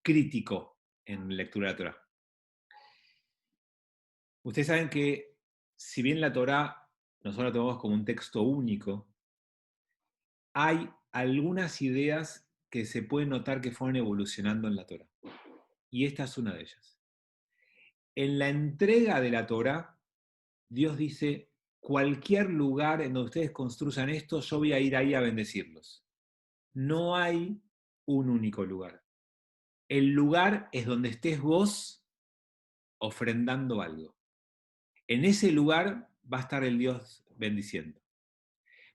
crítico en lectura de la Torá. Ustedes saben que si bien la Torá nosotros la tomamos como un texto único, hay algunas ideas que se pueden notar que fueron evolucionando en la Torá. Y esta es una de ellas. En la entrega de la Torá, Dios dice, cualquier lugar en donde ustedes construyan esto, yo voy a ir ahí a bendecirlos. No hay un único lugar. El lugar es donde estés vos ofrendando algo. En ese lugar va a estar el Dios bendiciendo.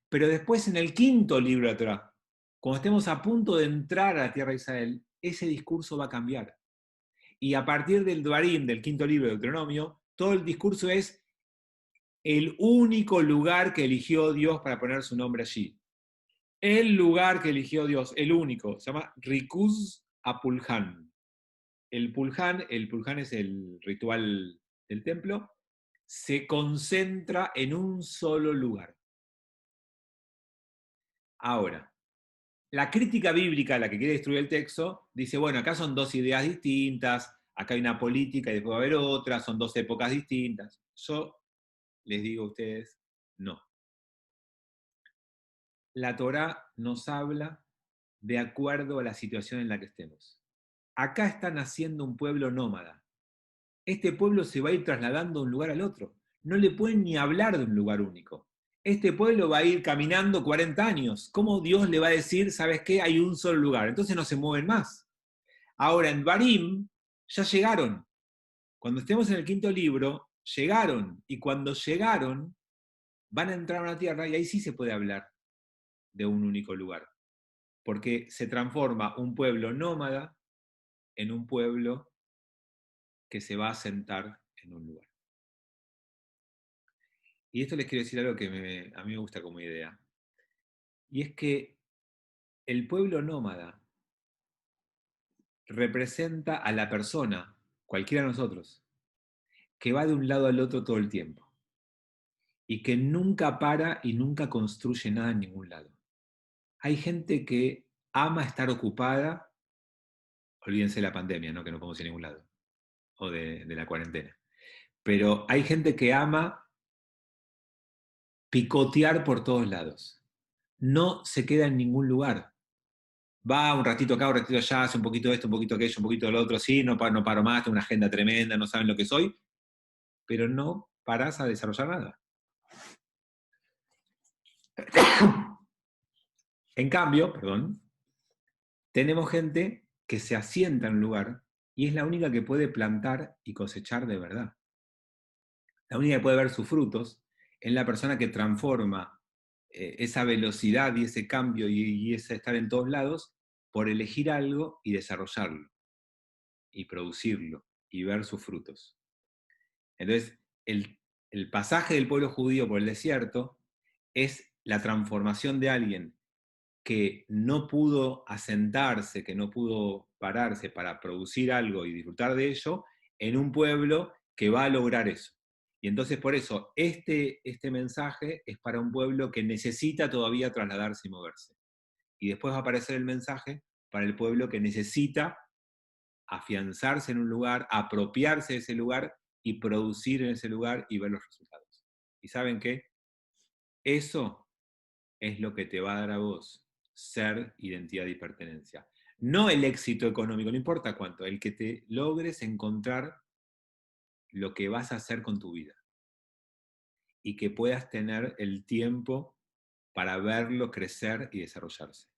Pero después en el 5.º libro de la Torá, cuando estemos a punto de entrar a la tierra de Israel, ese discurso va a cambiar. Y a partir del Dvarim, del 5.º libro de Deuteronomio, todo el discurso es el único lugar que eligió Dios para poner su nombre allí. El lugar que eligió Dios, el único, se llama Rikuz Apulhan. El pulhan es el ritual del templo, se concentra en un solo lugar. Ahora, la crítica bíblica, la que quiere destruir el texto, dice, bueno, acá son dos ideas distintas, acá hay una política y después va a haber otra, son dos épocas distintas. Yo les digo a ustedes, no. La Torá nos habla de acuerdo a la situación en la que estemos. Acá está naciendo un pueblo nómada. Este pueblo se va a ir trasladando de un lugar al otro. No le pueden ni hablar de un lugar único. Este pueblo va a ir caminando 40 años. ¿Cómo Dios le va a decir, sabes qué, hay un solo lugar? Entonces no se mueven más. Ahora en Barim ya llegaron. Cuando estemos en el 5.º libro, llegaron. Y cuando llegaron, van a entrar a una tierra y ahí sí se puede hablar de un único lugar. Porque se transforma un pueblo nómada en un pueblo que se va a asentar en un lugar. Y esto les quiero decir algo que a mí me gusta como idea. Y es que el pueblo nómada representa a la persona, cualquiera de nosotros, que va de un lado al otro todo el tiempo. Y que nunca para y nunca construye nada en ningún lado. Hay gente que ama estar ocupada, olvídense de la pandemia, ¿no? Que no podemos ir a ningún lado, o de la cuarentena. Pero hay gente que ama picotear por todos lados. No se queda en ningún lugar. Va un ratito acá, un ratito allá, hace un poquito de esto, un poquito de aquello, un poquito de lo otro, sí, no paro más, tengo una agenda tremenda, no saben lo que soy, pero no parás a desarrollar nada. En cambio, tenemos gente que se asienta en un lugar y es la única que puede plantar y cosechar de verdad. La única que puede ver sus frutos es la persona que transforma esa velocidad y ese cambio y ese estar en todos lados por elegir algo y desarrollarlo, y producirlo, y ver sus frutos. Entonces, el pasaje del pueblo judío por el desierto es la transformación de alguien que no pudo asentarse, que no pudo pararse para producir algo y disfrutar de ello, en un pueblo que va a lograr eso. Y entonces por eso este mensaje es para un pueblo que necesita todavía trasladarse y moverse. Y después va a aparecer el mensaje para el pueblo que necesita afianzarse en un lugar, apropiarse de ese lugar y producir en ese lugar y ver los resultados. ¿Y saben qué? Eso es lo que te va a dar a vos ser, identidad y pertenencia. No el éxito económico, no importa cuánto, el que te logres encontrar lo que vas a hacer con tu vida y que puedas tener el tiempo para verlo crecer y desarrollarse.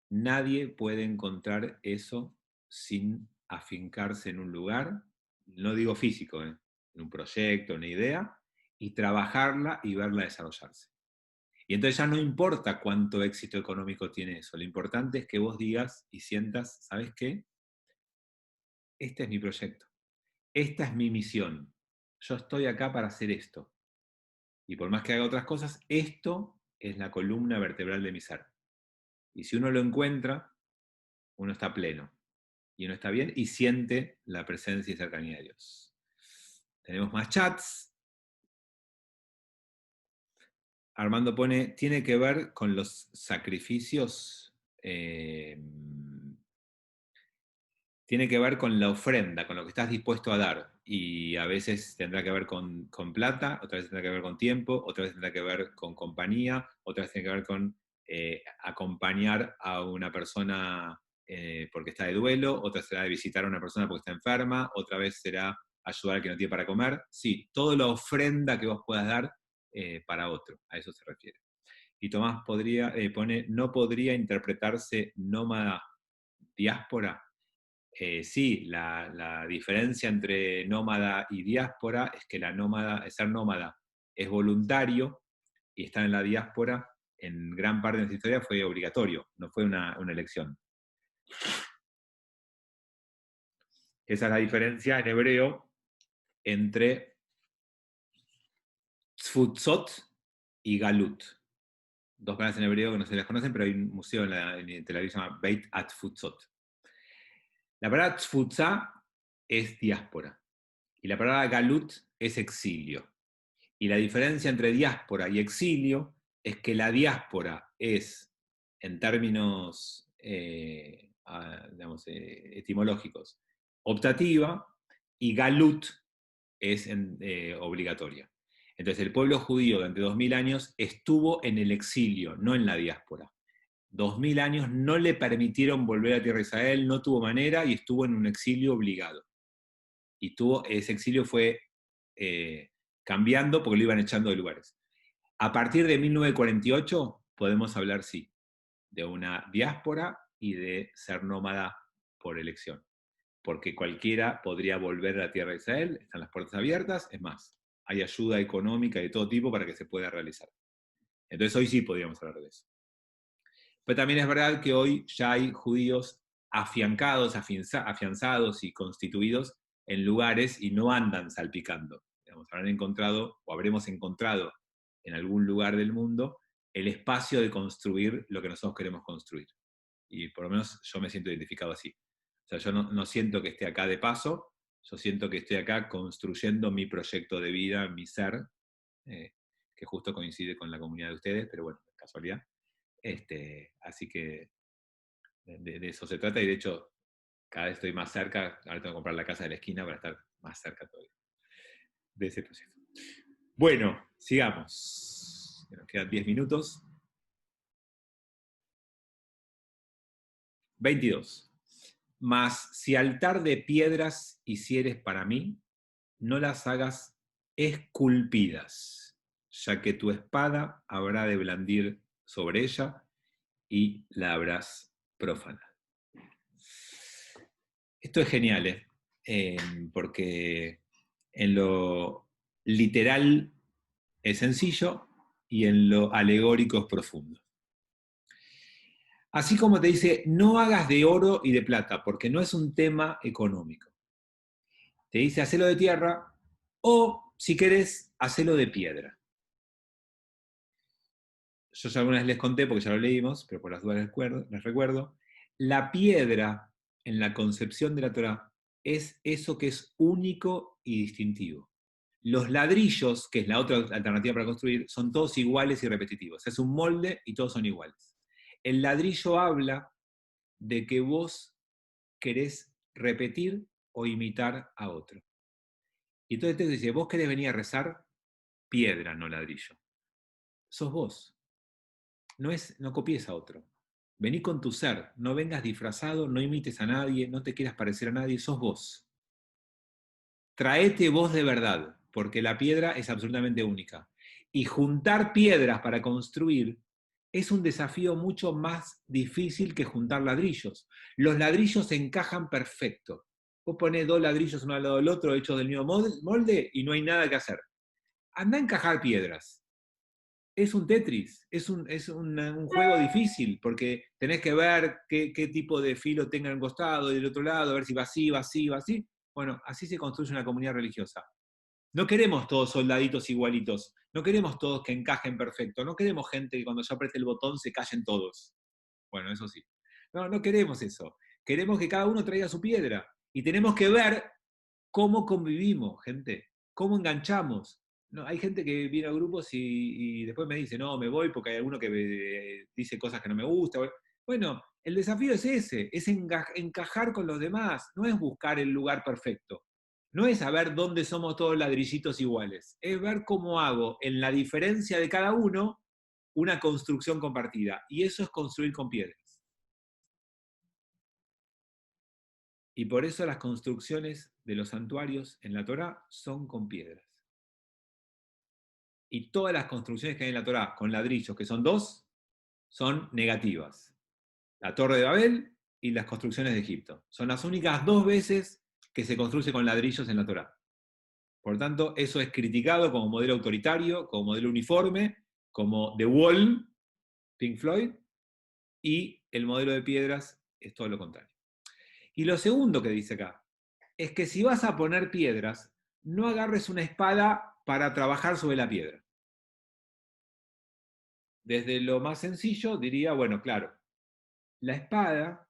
Nadie puede encontrar eso sin afincarse en un lugar, no digo físico, en un proyecto, una idea, y trabajarla y verla desarrollarse. Y entonces ya no importa cuánto éxito económico tiene eso, lo importante es que vos digas y sientas, ¿sabes qué? Este es mi proyecto, esta es mi misión, yo estoy acá para hacer esto. Y por más que haga otras cosas, esto es la columna vertebral de mi ser. Y si uno lo encuentra, uno está pleno. Y uno está bien y siente la presencia y cercanía de Dios. Tenemos más chats. Armando pone, tiene que ver con los sacrificios, tiene que ver con la ofrenda, con lo que estás dispuesto a dar. Y a veces tendrá que ver con plata, otra vez tendrá que ver con tiempo, otra vez tendrá que ver con compañía, otra vez tiene que ver con acompañar a una persona porque está de duelo, otra será de visitar a una persona porque está enferma, otra vez será ayudar al que no tiene para comer. Sí, toda la ofrenda que vos puedas dar para otro, a eso se refiere. Y Tomás pone, no podría interpretarse nómada diáspora. Sí, la diferencia entre nómada y diáspora es que ser nómada es voluntario y estar en la diáspora en gran parte de nuestra historia fue obligatorio, no fue una elección. Esa es la diferencia en hebreo entre Tfutzot y Galut. Dos palabras en hebreo que no se las conocen, pero hay un museo en Tel Aviv que se llama Beit Atfutzot. La palabra Tfutzá es diáspora y la palabra Galut es exilio. Y la diferencia entre diáspora y exilio es que la diáspora es, en términos etimológicos, optativa y Galut es obligatoria. Entonces el pueblo judío durante 2000 años estuvo en el exilio, no en la diáspora. 2000 años no le permitieron volver a tierra de Israel, no tuvo manera y estuvo en un exilio obligado. Y ese exilio fue cambiando porque lo iban echando de lugares. A partir de 1948 podemos hablar, sí, de una diáspora y de ser nómada por elección. Porque cualquiera podría volver a la tierra de Israel, están las puertas abiertas, es más, hay ayuda económica de todo tipo para que se pueda realizar. Entonces hoy sí podríamos hablar de eso. Pero también es verdad que hoy ya hay judíos afianzados y constituidos en lugares y no andan salpicando. Habremos encontrado en algún lugar del mundo el espacio de construir lo que nosotros queremos construir. Y por lo menos yo me siento identificado así. O sea, yo no siento que esté acá de paso, yo siento que estoy acá construyendo mi proyecto de vida, mi ser, que justo coincide con la comunidad de ustedes, pero bueno, casualidad. Así que de eso se trata, y de hecho cada vez estoy más cerca. Ahora tengo que comprar la casa de la esquina para estar más cerca todavía de ese proceso. Bueno, sigamos. Nos quedan 10 minutos. 22. Mas si altar de piedras hicieres para mí, no las hagas esculpidas, ya que tu espada habrá de blandir sobre ella y la habrás profanado. Esto es genial, porque en lo literal es sencillo y en lo alegórico es profundo. Así como te dice, no hagas de oro y de plata, porque no es un tema económico. Te dice, hacelo de tierra, o si querés, hacelo de piedra. Yo ya alguna vez les conté, porque ya lo leímos, pero por las dudas les recuerdo, la piedra en la concepción de la Torá es eso que es único y distintivo. Los ladrillos, que es la otra alternativa para construir, son todos iguales y repetitivos. Es un molde y todos son iguales. El ladrillo habla de que vos querés repetir o imitar a otro. Y entonces te dice, vos querés venir a rezar, piedra, no ladrillo. Sos vos. No copies a otro. Vení con tu ser, no vengas disfrazado, no imites a nadie, no te quieras parecer a nadie, sos vos. Traete vos de verdad, porque la piedra es absolutamente única. Y juntar piedras para construir es un desafío mucho más difícil que juntar ladrillos. Los ladrillos se encajan perfecto. Vos ponés 2 ladrillos uno al lado del otro hechos del mismo molde y no hay nada que hacer. Andá a encajar piedras. Es un Tetris, es un juego difícil, porque tenés que ver qué tipo de filo tenga en un costado y del otro lado, a ver si va así, va así, va así. Bueno, así se construye una comunidad religiosa. No queremos todos soldaditos igualitos, no queremos todos que encajen perfecto, no queremos gente que cuando yo apriete el botón se callen todos. Bueno, eso sí. No queremos eso. Queremos que cada uno traiga su piedra. Y tenemos que ver cómo convivimos, gente, cómo enganchamos. No, hay gente que viene a grupos y después me dice, no, me voy porque hay alguno que dice cosas que no me gustan. Bueno, el desafío es ese, es encajar con los demás, no es buscar el lugar perfecto. No es saber dónde somos todos ladrillitos iguales, es ver cómo hago en la diferencia de cada uno una construcción compartida. Y eso es construir con piedras. Y por eso las construcciones de los santuarios en la Torá son con piedras. Y todas las construcciones que hay en la Torá con ladrillos, que son 2, son negativas. La Torre de Babel y las construcciones de Egipto. Son las únicas 2 veces que se construye con ladrillos en la Torá. Por tanto, eso es criticado como modelo autoritario, como modelo uniforme, como The Wall, Pink Floyd, y el modelo de piedras es todo lo contrario. Y lo segundo que dice acá, es que si vas a poner piedras, no agarres una espada para trabajar sobre la piedra. Desde lo más sencillo diría, bueno, claro, la espada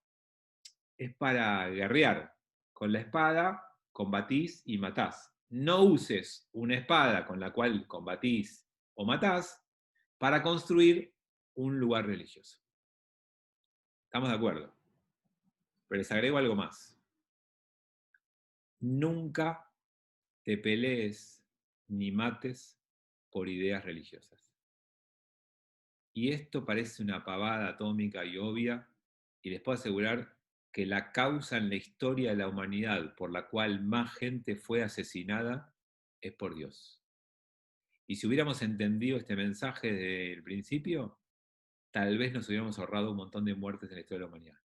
es para guerrear. Con la espada combatís y matás. No uses una espada con la cual combatís o matás para construir un lugar religioso. ¿Estamos de acuerdo? Pero les agrego algo más. Nunca te pelees ni mates por ideas religiosas. Y esto parece una pavada atómica y obvia, y les puedo asegurar que la causa en la historia de la humanidad por la cual más gente fue asesinada es por Dios. Y si hubiéramos entendido este mensaje desde el principio, tal vez nos hubiéramos ahorrado un montón de muertes en la historia de la humanidad.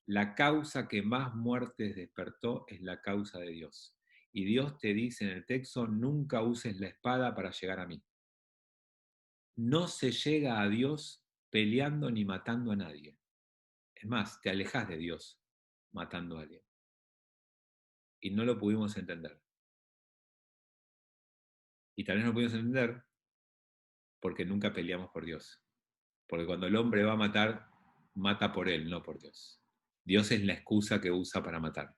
La causa que más muertes despertó es la causa de Dios. Y Dios te dice en el texto, nunca uses la espada para llegar a mí. No se llega a Dios peleando ni matando a nadie. Es más, te alejas de Dios matando a alguien. Y no lo pudimos entender. Y tal vez no lo pudimos entender porque nunca peleamos por Dios. Porque cuando el hombre va a matar, mata por él, no por Dios. Dios es la excusa que usa para matar.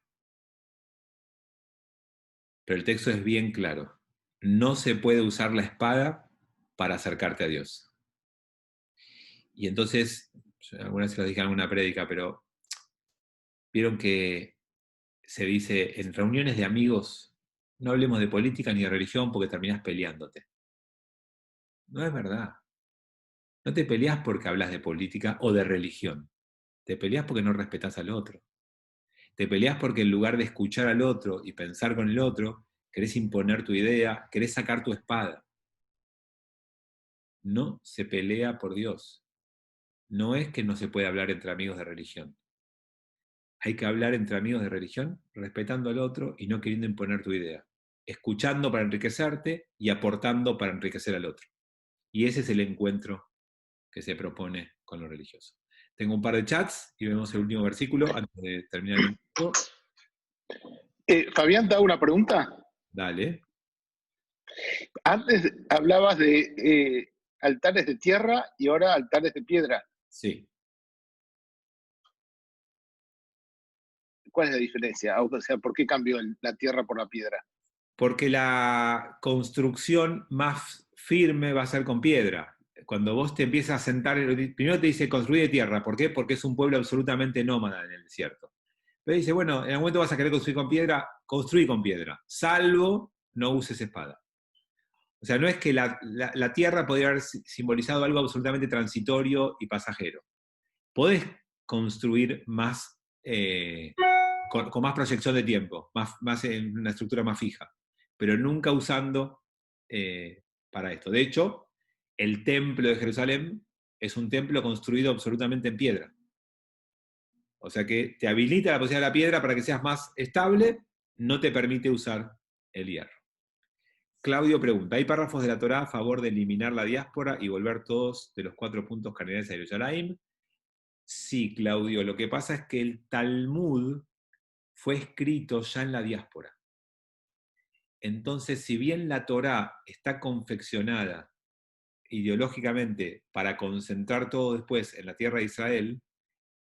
Pero el texto es bien claro. No se puede usar la espada para acercarte a Dios. Y entonces, alguna vez se lo dije en alguna prédica, pero vieron que se dice, en reuniones de amigos, no hablemos de política ni de religión porque terminás peleándote. No es verdad. No te peleás porque hablas de política o de religión. Te peleás porque no respetás al otro. Te peleás porque en lugar de escuchar al otro y pensar con el otro, querés imponer tu idea, querés sacar tu espada. No se pelea por Dios. No es que no se puede hablar entre amigos de religión. Hay que hablar entre amigos de religión, respetando al otro y no queriendo imponer tu idea. Escuchando para enriquecerte y aportando para enriquecer al otro. Y ese es el encuentro que se propone con lo religioso. Tengo un par de chats y vemos el último versículo antes de terminar el tiempo. Fabián, ¿te hago una pregunta? Dale. Antes hablabas de altares de tierra y ahora altares de piedra. Sí. ¿Cuál es la diferencia? O sea, ¿por qué cambió la tierra por la piedra? Porque la construcción más firme va a ser con piedra. Cuando vos te empiezas a sentar, primero te dice construir de tierra. ¿Por qué? Porque es un pueblo absolutamente nómada en el desierto. Pero dice, bueno, en algún momento vas a querer construir con piedra, construí con piedra, salvo no uses espada. O sea, no es que la tierra podría haber simbolizado algo absolutamente transitorio y pasajero. Podés construir más, con más proyección de tiempo, más en una estructura más fija, pero nunca usando para esto. De hecho, el templo de Jerusalén es un templo construido absolutamente en piedra. O sea que te habilita la posibilidad de la piedra para que seas más estable, no te permite usar el hierro. Claudio pregunta, ¿hay párrafos de la Torá a favor de eliminar la diáspora y volver todos de los 4 puntos cardinales a Jerusalén? Sí, Claudio, lo que pasa es que el Talmud fue escrito ya en la diáspora. Entonces, si bien la Torá está confeccionada ideológicamente para concentrar todo después en la tierra de Israel,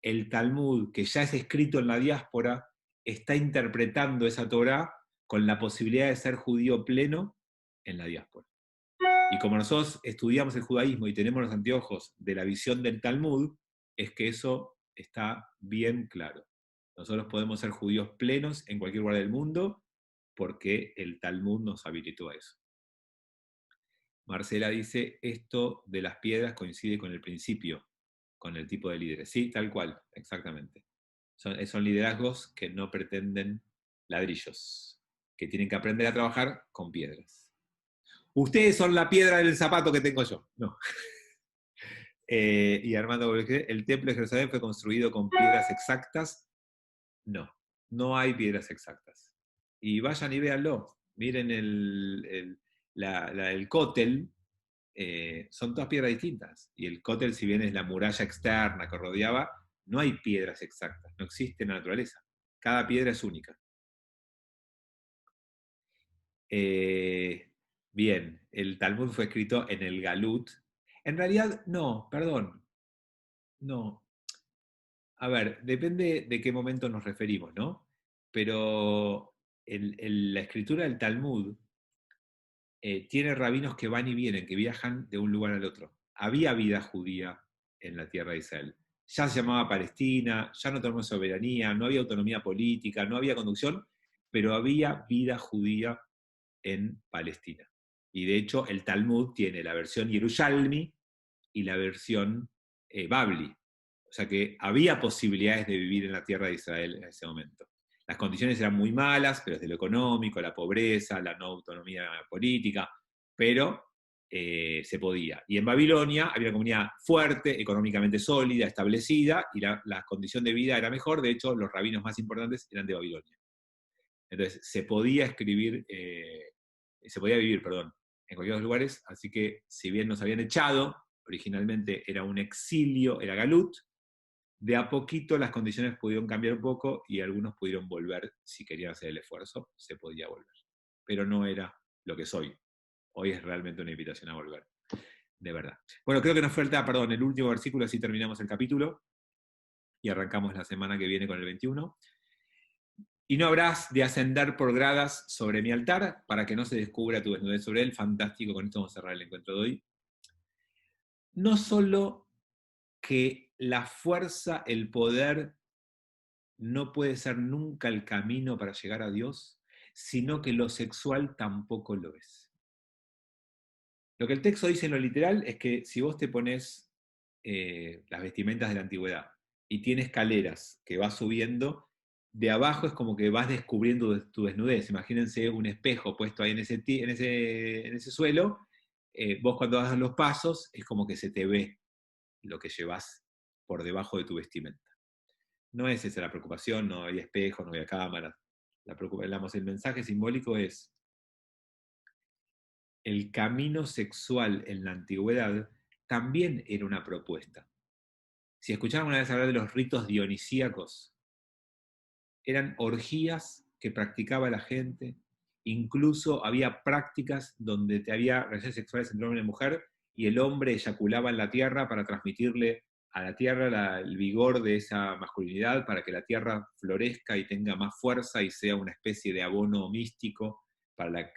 el Talmud, que ya es escrito en la diáspora, está interpretando esa Torá con la posibilidad de ser judío pleno en la diáspora. Y como nosotros estudiamos el judaísmo y tenemos los anteojos de la visión del Talmud, es que eso está bien claro. Nosotros podemos ser judíos plenos en cualquier lugar del mundo porque el Talmud nos habilitó a eso. Marcela dice, esto de las piedras coincide con el principio, con el tipo de líderes. Sí, tal cual, exactamente. Son liderazgos que no pretenden ladrillos, que tienen que aprender a trabajar con piedras. Ustedes son la piedra del zapato que tengo yo. No. Y Armando, el templo de Jerusalén fue construido con piedras exactas no hay piedras exactas. Y vayan y véanlo. Miren el cótel, son todas piedras distintas. Y el cótel, si bien es la muralla externa que rodeaba, no hay piedras exactas, no existe en la naturaleza. Cada piedra es única. Bien, el Talmud fue escrito en el Galut. En realidad, no, perdón. No. A ver, depende de qué momento nos referimos, ¿no? Pero la escritura del Talmud tiene rabinos que van y vienen, que viajan de un lugar al otro. Había vida judía en la tierra de Israel. Ya se llamaba Palestina, ya no tenemos soberanía, no había autonomía política, no había conducción, pero había vida judía en Palestina. Y de hecho el Talmud tiene la versión Yerushalmi y la versión Babli. O sea que había posibilidades de vivir en la tierra de Israel en ese momento. Las condiciones eran muy malas, pero desde lo económico, la pobreza, la no autonomía política, pero se podía. Y en Babilonia había una comunidad fuerte, económicamente sólida, establecida, y la condición de vida era mejor. De hecho, los rabinos más importantes eran de Babilonia. Entonces, se podía vivir, en cualquier lugares, así que si bien nos habían echado, originalmente era un exilio, era Galut, de a poquito las condiciones pudieron cambiar un poco y algunos pudieron volver, si querían hacer el esfuerzo, se podía volver. Pero no era lo que soy. Hoy es realmente una invitación a volver, de verdad. Bueno, creo que nos falta, el último versículo, así terminamos el capítulo y arrancamos la semana que viene con el 21. Y no habrás de ascender por gradas sobre mi altar para que no se descubra tu desnudez sobre él. Fantástico, con esto vamos a cerrar el encuentro de hoy. No solo que la fuerza, el poder, no puede ser nunca el camino para llegar a Dios, sino que lo sexual tampoco lo es. Lo que el texto dice en lo literal es que si vos te pones las vestimentas de la antigüedad y tienes escaleras que vas subiendo, de abajo es como que vas descubriendo tu desnudez. Imagínense un espejo puesto ahí en ese suelo, vos cuando das los pasos es como que se te ve lo que llevas por debajo de tu vestimenta. No es esa la preocupación, no hay espejos, no hay cámaras. El mensaje simbólico es: el camino sexual en la antigüedad también era una propuesta. Si escucharon una vez hablar de los ritos dionisíacos, eran orgías que practicaba la gente, incluso había prácticas donde había relaciones sexuales entre hombre y mujer, y el hombre eyaculaba en la tierra para transmitirle a la tierra el vigor de esa masculinidad, para que la tierra florezca y tenga más fuerza y sea una especie de abono místico para el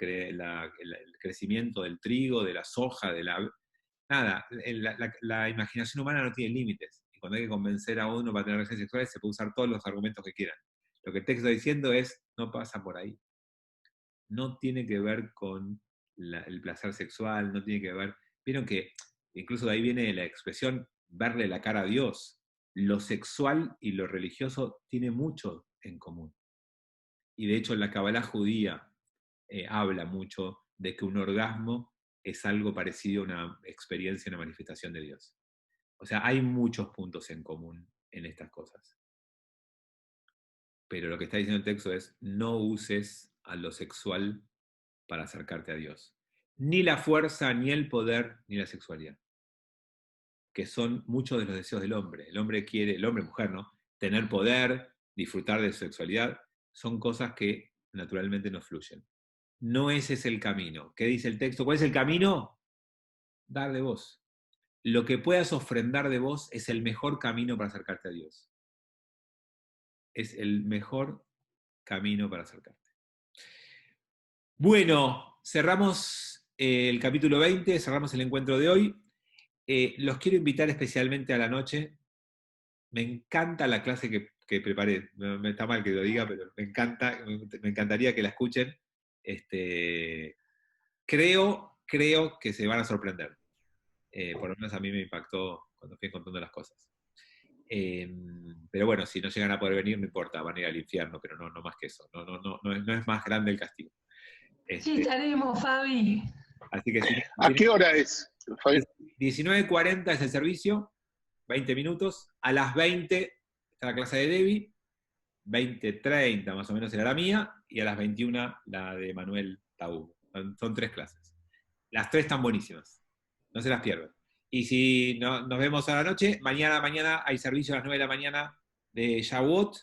crecimiento del trigo, de la soja, Nada, la imaginación humana no tiene límites. Y cuando hay que convencer a uno para tener relaciones sexuales, se puede usar todos los argumentos que quieran. Lo que el texto está diciendo es: no pasa por ahí. No tiene que ver con el placer sexual, no tiene que ver... Vieron que incluso de ahí viene la expresión verle la cara a Dios. Lo sexual y lo religioso tiene mucho en común. Y de hecho en la Kabbalah judía habla mucho de que un orgasmo es algo parecido a una experiencia, una manifestación de Dios. O sea, hay muchos puntos en común en estas cosas. Pero lo que está diciendo el texto es: no uses a lo sexual para acercarte a Dios. Ni la fuerza, ni el poder, ni la sexualidad. Que son muchos de los deseos del hombre. El hombre quiere, el hombre, mujer, ¿no? Tener poder, disfrutar de su sexualidad, son cosas que naturalmente no fluyen. No ese es el camino. ¿Qué dice el texto? ¿Cuál es el camino? Dar de vos. Lo que puedas ofrendar de vos es el mejor camino para acercarte a Dios. Es el mejor camino para acercarte. Bueno, cerramos el capítulo 20, cerramos el encuentro de hoy. Los quiero invitar especialmente a la noche. Me encanta la clase que preparé. Me está mal que lo diga, pero me encantaría que la escuchen. Creo que se van a sorprender. Por lo menos a mí me impactó cuando fui contando las cosas. Pero bueno, si no llegan a poder venir, no importa, van a ir al infierno, pero no más que eso. No es más grande el castigo. Sí, estaremos, Fabi. Así que sí. ¿A qué hora es, Fabi? 19:40 es el servicio, 20 minutos. A las 20 está la clase de Debbie. 20:30 más o menos era la mía, y a las 21 la de Manuel Taú. Son 3 clases. Las 3 están buenísimas, no se las pierdan. Y si nos vemos a la noche, mañana hay servicio a las 9 de la mañana de Shavuot,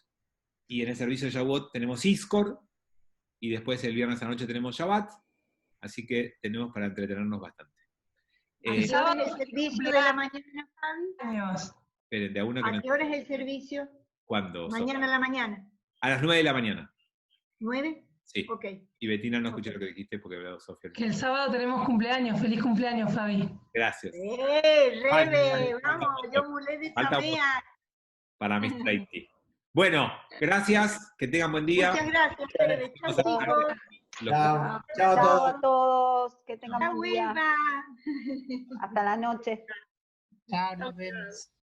y en el servicio de Shavuot tenemos Iskor, y después el viernes a la noche tenemos Shabbat, así que tenemos para entretenernos bastante. ¿A qué hora es el servicio de la mañana, Fabi? Años. Esperen, de a una que ¿A no. qué hora es el servicio? ¿Cuándo? Mañana a la mañana. A las 9 de la mañana. ¿9? Sí. Ok. Y Betina, no escuché lo que dijiste porque hablaba Sofía. Que el sábado tenemos cumpleaños. Feliz cumpleaños, Fabi. Gracias. Rebe, vamos, yo mulé de Falta Samea. para Mr. Haití. Bueno, gracias, que tengan buen día. Muchas gracias, Rebe. Chao, Vamos a chicos. Los- Chao. Chao a Chao todos. a todos, que tengan Hasta buen día. vuelva. Hasta la noche. Chao, nos vemos.